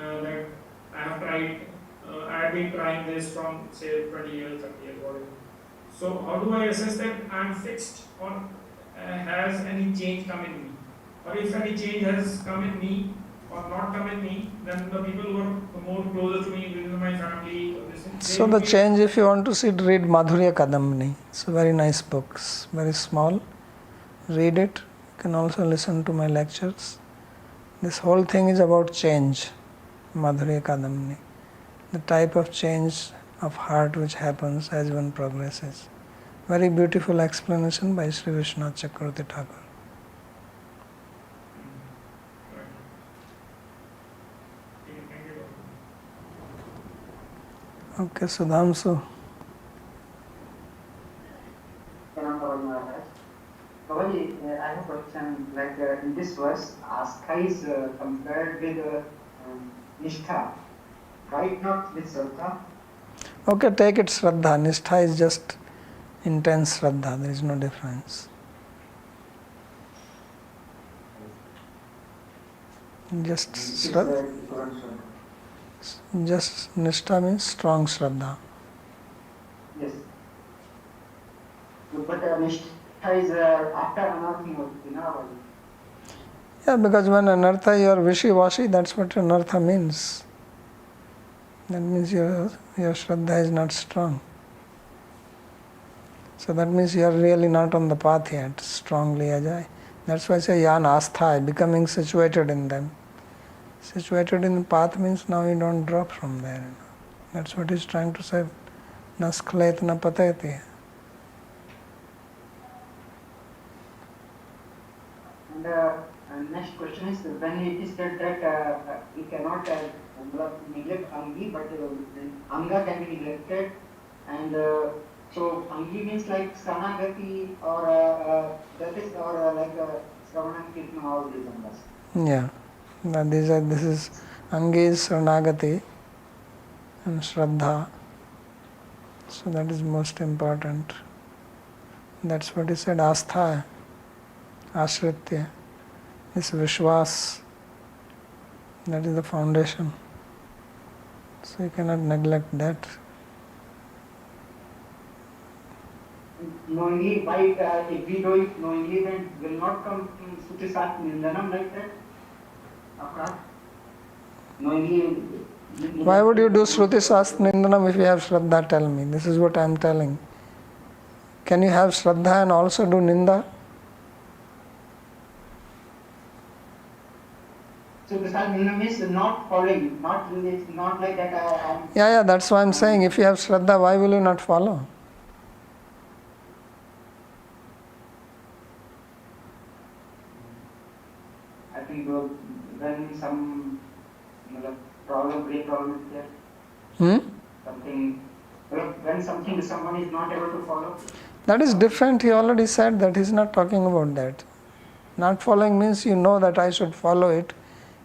that I have tried, I have been trying this from say 20 years, 30 years, whatever. So how do I assess that I am fixed, or has any change come in me? Or if any change has come in me or not come in me, then the people who are more closer to me within my family. So the change, if you want to see it, read Madhurya Kadambini. It's a very nice book. It's very small. Read it. You can also listen to my lectures. This whole thing is about change. Madhurya Kadambini. The type of change of heart which happens as one progresses. Very beautiful explanation by Sri Vishwanath Chakravarti Thakur. Okay, Sudhamsu. Babaji, I have a question. Like in this verse, Astha is compared with Nishtha, right? Not with Shraddha. Okay, take it Shraddha. Nishtha is just intense Shraddha. There is no difference. Just Nishtha means strong Shraddha. Yes. But Nishtha is after anartha, Yeah, because when anartha you are wishy-washy, that's what anartha means. That means your Shraddha is not strong. So that means you are really not on the path yet, strongly ajay. That's why I say yan astha, becoming situated in them. Situated in the path means now you don't drop from there. That's what he's trying to say. Na sklet na patayati. And next question is, when it is said that we cannot neglect Angi, but Anga can be neglected, and so Angi means like Sanagati or that is, or like Sravana Kirtana, all these Angas. Yeah. This is Angi is Saranagati. and Shraddha. So that is most important. That's what he said, Astha, Ashritya. This Vishwas, that is the foundation. So you cannot neglect that. Knowingly, why if we do it knowingly, then will not come to Suti Sat Nindanam like that? Aparad? Knowingly. Why would you do Shruti Sastra Nindanam if you have Shraddha? Tell me. This is what I am telling. Can you have Shraddha and also do Ninda? So the Sat Nindanam is not following, not like that I am. Yeah, that's why I am saying if you have Shraddha, why will you not follow? I think when some great problem is there, when someone is not able to follow. That is different. He already said that. He is not talking about that. Not following means you know that I should follow it.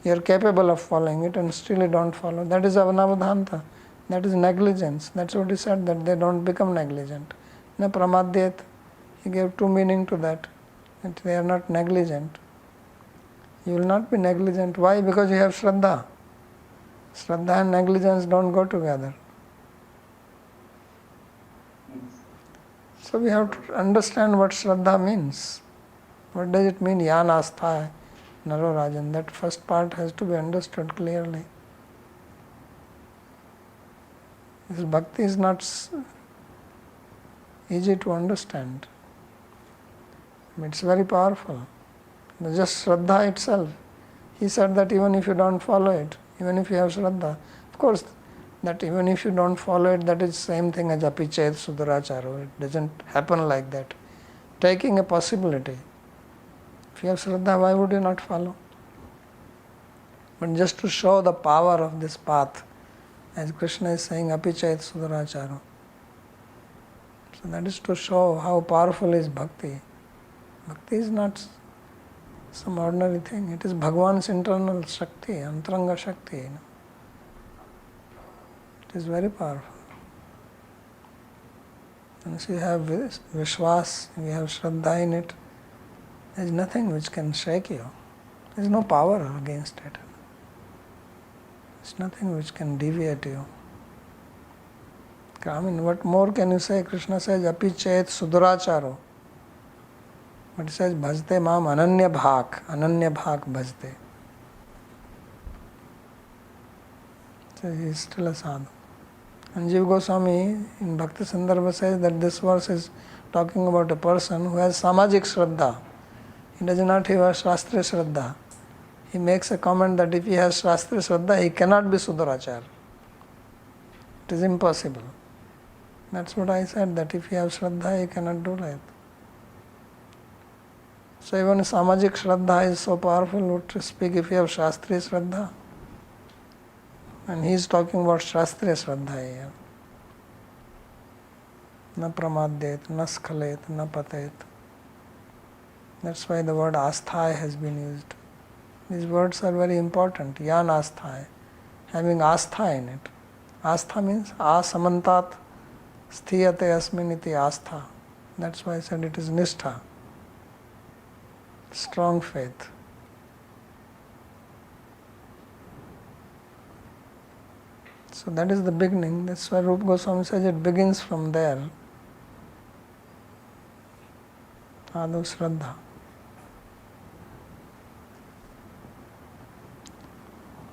You are capable of following it and still you don't follow. That is avanavadhanta. That is negligence. That's what he said, that they don't become negligent. Na pramadyet. He gave two meaning to that. That they are not negligent. You will not be negligent. Why? Because you have Shraddha. Shraddha and negligence don't go together. So we have to understand what Shraddha means. What does it mean? Yan astha naro rajan. That first part has to be understood clearly. This bhakti is not easy to understand. It's very powerful. Just Shraddha itself. He said that even if you don't follow it, even if you have Shraddha, of course, that even if you don't follow it, that is same thing as apichet suduracharo. It doesn't happen like that. Taking a possibility. If you have Shraddha, why would you not follow? But just to show the power of this path, as Krishna is saying, apichet suduracharo. So that is to show how powerful is bhakti. Bhakti is not some ordinary thing. It is Bhagavan's internal Shakti, Antaranga Shakti. It is very powerful. And so you have Vishwas, you have Shraddha in it. There is nothing which can shake you. There is no power against it. There is nothing which can deviate you. I mean, what more can you say? Krishna says, Api chet suduracharo. But he says, Bhajte mam ananya bhak bhajte. So he is still a sadhu. And Jiva Goswami in Bhakti Sandarbha says that this verse is talking about a person who has samajik shraddha. He does not have a shastriya shraddha. He makes a comment that if he has shastriya shraddha, he cannot be sudurachar. It is impossible. That's what I said, that if you have shraddha, you cannot do that. So even samajik shraddha is so powerful, what to speak if you have shastriya shraddha. And he is talking about shastriya shraddha here. Na pramadyet, na skhalet, na patet. That's why the word asthai has been used. These words are very important. Yan asthai, having astha in it. Astha means asamantat sthiyate asmin iti astha. That's why I said it is nishtha. Strong faith. So that is the beginning. That's why Rupa Goswami says it begins from there. Adu Shraddha.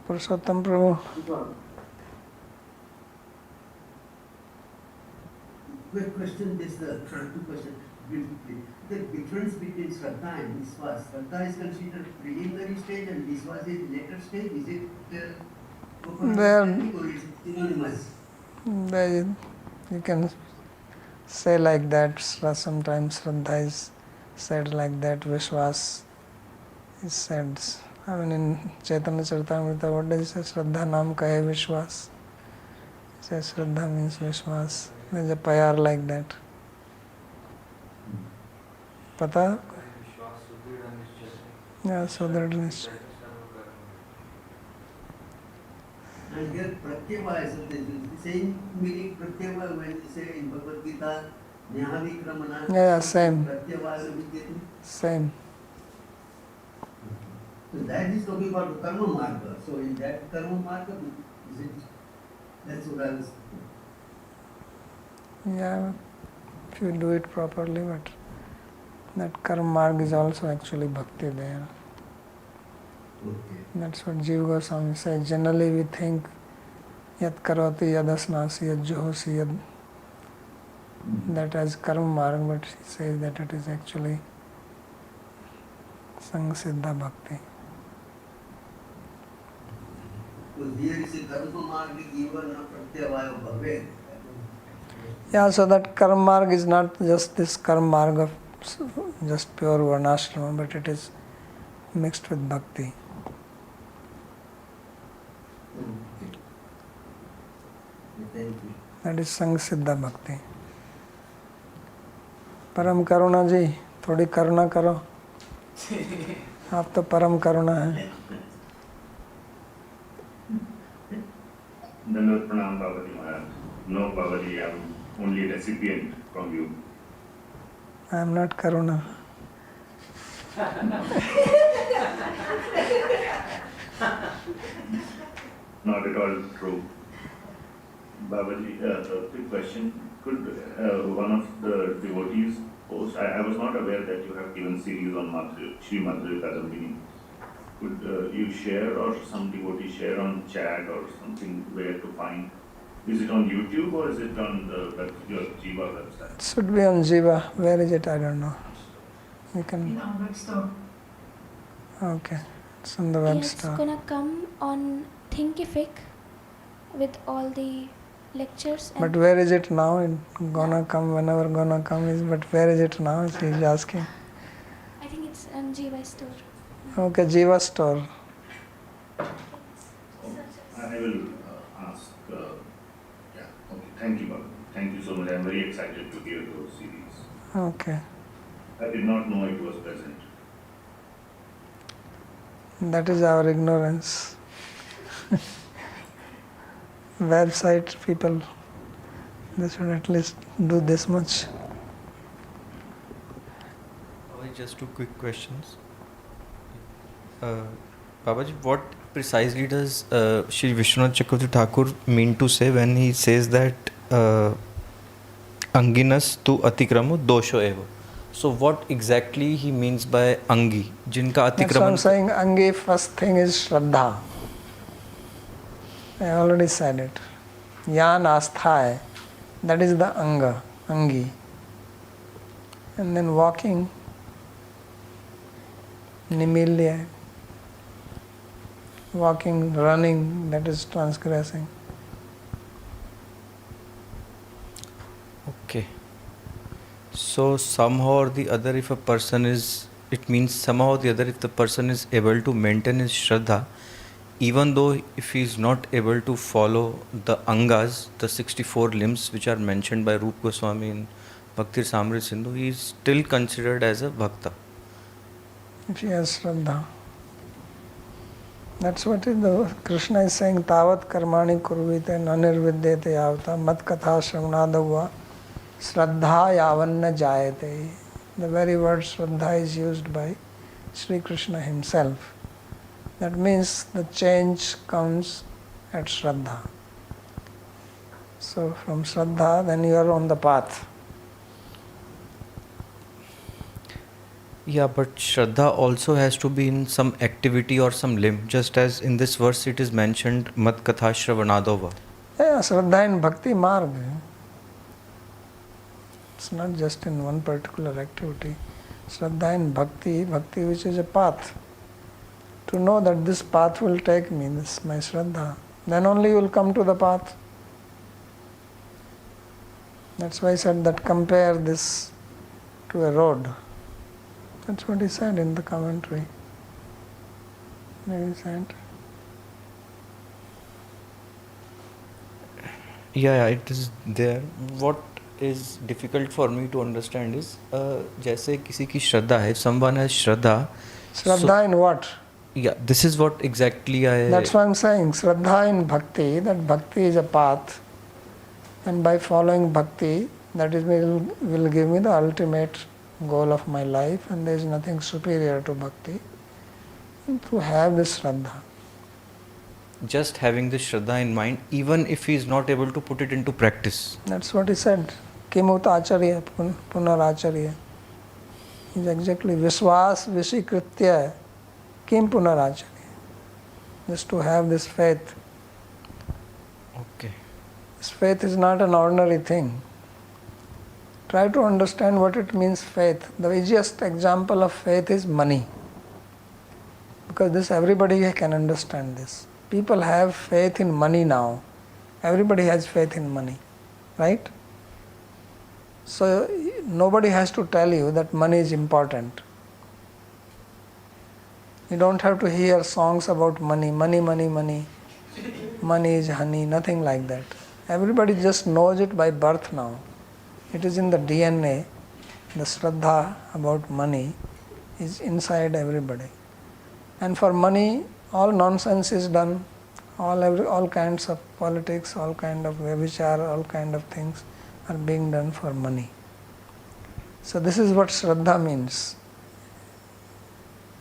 Purushottam Prabhu. Quick question, this two question. The difference between Shraddha and Vishwas. Shraddha is considered preliminary stage and Vishwas is later stage. Is it or is it synonymous? You can say like that. Sometimes Shraddha is said like that. Vishwas is said. I mean, in Chaitanya Charitamrita, what does he say? Shraddha naam kahe Vishwas. He says Shraddha means Vishwas. There is a payar like that. Pata? Yeah, so that is. And here pratyavaya is the same meaning pratyavaya when you say in Bhagavad Gita, Nyahavikramana. Yeah, same. Pratyavaya vidyate. Same. So that is talking about the karma marga. So in that karma marga, is it? That's what I was. Yeah, if you do it properly, but that karma marg is also actually bhakti there. Okay. That's what Jiva Goswami says. Generally we think yat karoti yadasnasi yad juhosi yad, that as karma marg, but he says that it is actually Sangsiddha Bhakti. So here is a karma marga given a pratyavaya bhave. Yeah, so that karma marg is not just this karma marg of just pure Varnashrama, but it is mixed with bhakti. Thank you. That is Sangsiddha Bhakti. परम करुणा जी, थोड़ी करुणा करो, आप तो परम करुणा है. Dandavat Pranam Babaji Maharaj. No Babaji, I am only a recipient from you. I am not Karuna. Not at all true. Babaji, a quick question. Could one of the devotees post, I was not aware that you have given series on Śrīmad-Bhāgavatam. Could you share or some devotee share on chat or something where to find? Is it on YouTube or is it on your Jiva website? It should be on Jiva. Where is it? I don't know. You can. In our web store. Okay. It's on the web It's store. gonna come on Thinkific with all the lectures. But where is it now? It's gonna come whenever gonna come is, but where is it now? He's asking. I think it's on Jiva store. Okay, Jiva store. I will ask. Yeah, okay. Thank you, Babaji. Thank you so much. I am very excited to hear those series. Okay. I did not know it was present. That is our ignorance. Website people, they should at least do this much. Just two quick questions. Babaji, what precisely does Shri Vishwanath Chakravarti Thakur mean to say when he says that Anginas tu atikramo dosho eva? So what exactly he means by Angi? Jinka That's what I'm atikraman. saying. Angi, first thing is Shraddha. I already said it. Yan asthai, that is the Anga, Angi. And then walking, Nimilya. Walking, running, that is transgressing. Okay. So somehow or the other, if a person is, it means somehow or the other, if the person is able to maintain his Shraddha, even though if he is not able to follow the Angas, the 64 limbs which are mentioned by Rupa Goswami in Bhakti Samrit Sindhu, he is still considered as a Bhakta. If he has Shraddha. That's what Krishna is saying, Tavat karmani kurvite nanirvidyate yavata mat katha shravanadava Shraddha yavanna jayate. The very word Shraddha is used by Sri Krishna himself. That means the change comes at Shraddha. So from Shraddha, then you are on the path. Yeah, but Shraddha also has to be in some activity or some limb, just as in this verse it is mentioned, Mat Katha Shravanadova. Yeah, Shraddha in Bhakti Marg. It's not just in one particular activity. Shraddha in Bhakti, Bhakti which is a path. To know that this path will take me, this is my Shraddha. Then only you will come to the path. That's why I said that compare this to a road. That's what he said in the commentary. He said. Yeah, it is there. What is difficult for me to understand is, जैसे किसी की श्रद्धा है, someone has Shraddha. Shraddha in what? Yeah, this is what exactly I... That's why I'm saying Shraddha in Bhakti, that Bhakti is a path, and by following Bhakti, that is will give me the ultimate goal of my life, and there is nothing superior to Bhakti. And to have this Shraddha. Just having this Shraddha in mind, even if he is not able to put it into practice. That's what he said. Kimut acharya punaracharya. Is exactly Vishwas Vishikritya Kim punaracharya. Just to have this faith. Okay. This faith is not an ordinary thing. Try to understand what it means, faith. The easiest example of faith is money. Because this everybody can understand this. People have faith in money now. Everybody has faith in money. Right? So nobody has to tell you that money is important. You don't have to hear songs about money. Money, money, money. Money is honey. Nothing like that. Everybody just knows it by birth now. It is in the DNA. The Shraddha about money is inside everybody. And for money, all nonsense is done. All kinds of politics, all kind of vyabhichar, all kind of things are being done for money. So this is what Shraddha means.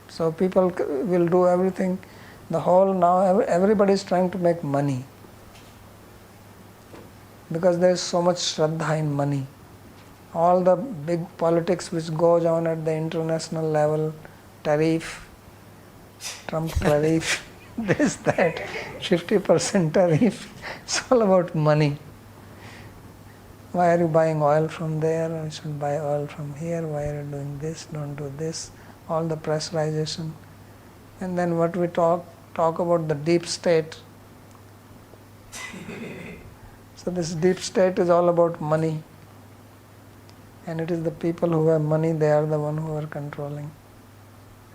So people will do everything. The whole now everybody is trying to make money. Because there is so much Shraddha in money. All the big politics which goes on at the international level, tariff, Trump tariff, this, that, 50% tariff, it's all about money. Why are you buying oil from there? You should buy oil from here. Why are you doing this? Don't do this. All the pressurization. And then what we talk about the deep state. So this deep state is all about money. And it is the people who have money, they are the one who are controlling.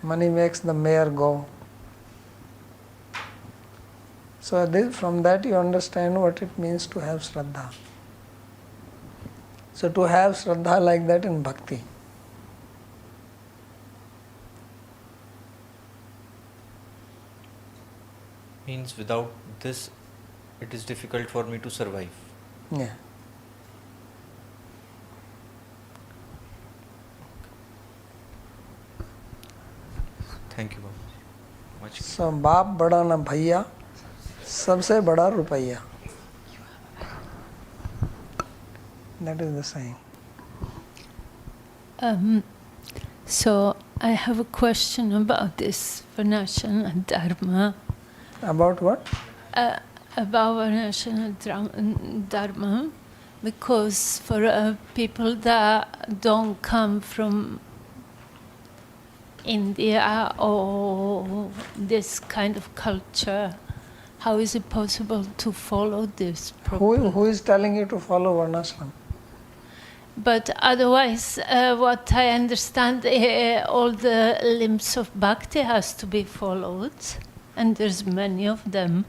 Money makes the mayor go. So from that you understand what it means to have Shraddha. So to have Shraddha like that in Bhakti. Means without this, it is difficult for me to survive. Yeah. Thank you, Babaji. Much. So बाप बड़ा ना भैया, सबसे बड़ा रुपया. That is the saying. So I have a question about this Varnashrama Dharma. About what? About Varnashrama Dharma, because for people that don't come from India or this kind of culture, how is it possible to follow this properly? Who is telling you to follow Varnashram? But otherwise, what I understand, all the limbs of bhakti has to be followed, and there's many of them.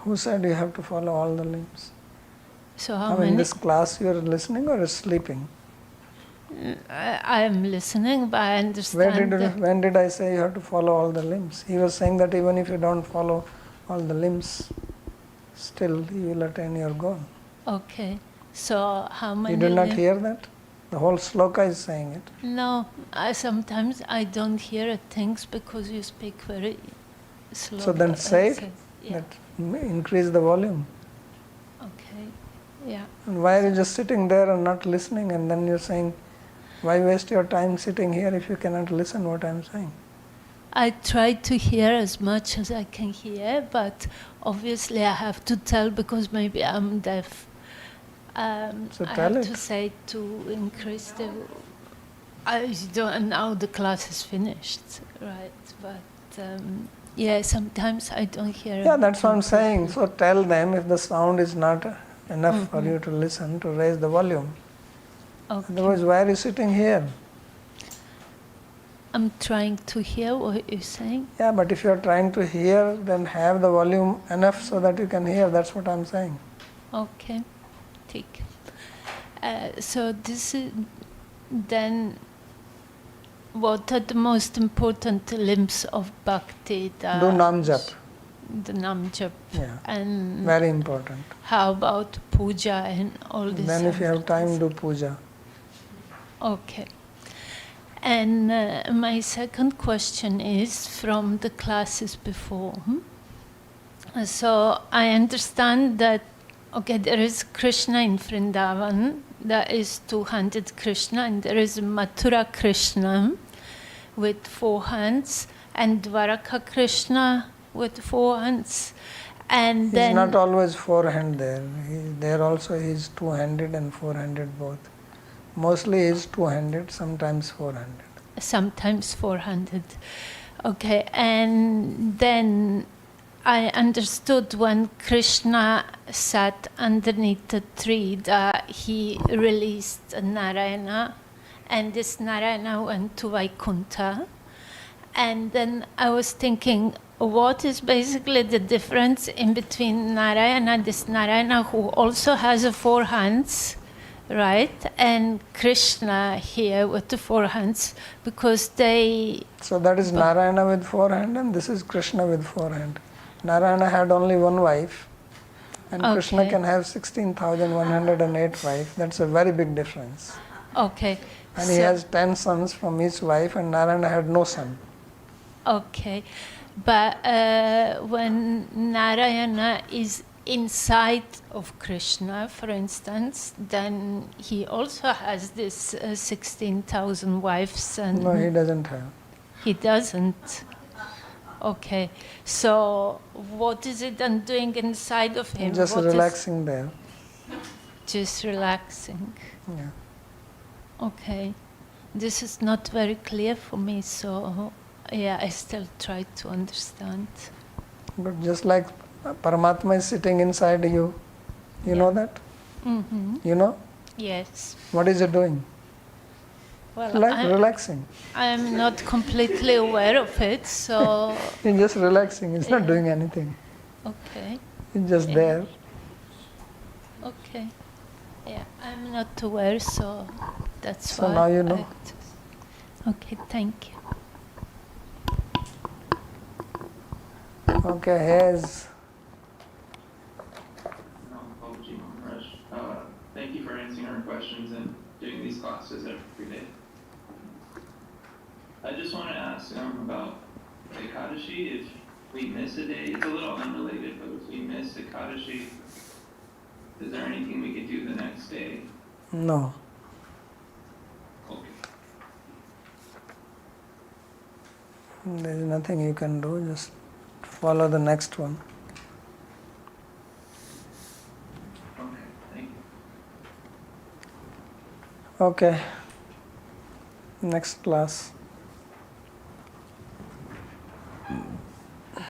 Who said you have to follow all the limbs? So how In many? this class you are listening or sleeping? I am listening, but I understand. When did I say you have to follow all the limbs? He was saying that even if you don't follow all the limbs, still you will attain your goal. Okay, so how many? You did not hear that? The whole sloka is saying it. No, sometimes I don't hear things because you speak very slow. So then say it, Yeah. that increase the volume. Okay, yeah. And why are you just sitting there and not listening, and then you're saying, why waste your time sitting here if you cannot listen what I'm saying? I try to hear as much as I can hear, but obviously I have to tell because maybe I'm deaf. So I tell have it. to say to increase the. I don't. Now the class is finished, right? But yeah, sometimes I don't hear. Yeah, that's what I'm saying. So tell them if the sound is not enough for you to listen, to raise the volume. Okay. Otherwise, why are you sitting here? I'm trying to hear what you're saying. Yeah, but if you're trying to hear, then have the volume enough so that you can hear. That's what I'm saying. Okay, take. So this is then. what are the most important limbs of bhakti? Do Nam Jap. The Nam Jap. Yeah. And Very important. how about puja and all this? Then if you have other time, things? do puja. Okay. And my second question is from the classes before. So I understand that, okay, there is Krishna in Vrindavan, that is two-handed Krishna, and there is Mathura Krishna with 4 hands, and Dwaraka Krishna with 4 hands. And He's then not always 4-hand there. There also he's 2-handed and 4-handed both. Mostly he's 2-handed, sometimes 4-handed. sometimes 400. Okay, and then I understood when Krishna sat underneath the tree that he released Narayana, and this Narayana went to Vaikuntha. And then I was thinking, what is basically the difference in between Narayana, this Narayana who also has 4 hands, right, and Krishna here with the 4 hands, because they... So that is Narayana with 4 hand and this is Krishna with 4 hand. Narayana had only 1 wife and Krishna Okay. can have 16,108 wives. That's a very big difference. Okay. And he has 10 sons from each wife and Narayana had no son. Okay, but when Narayana is inside of Krishna, for instance, then he also has this 16,000 wives, and No, he doesn't have. he doesn't. Okay, so what is it then doing inside of him? Just What is- relaxing there. Just relaxing. Yeah. Okay, this is not very clear for me, so yeah, I still try to understand. But just like Paramatma is sitting inside you, you know that? Mm-hmm. You know? Yes. What is it doing? Well, Relaxing. I'm not completely aware of it, so He's just relaxing. He's not doing anything. okay, He's just there. okay. Yeah, I'm not aware, so that's So why. now you know. Okay, thank you. Okay, here's... Babaji Maharaj. Thank you for answering our questions and doing these classes every day. I just want to ask about Ekadashi. If we miss a day, it's a little unrelated, but if we miss Ekadashi, is there anything we could do the next day? No. Okay. There's nothing you can do, just follow the next one. Okay, thank you. Okay. Next class.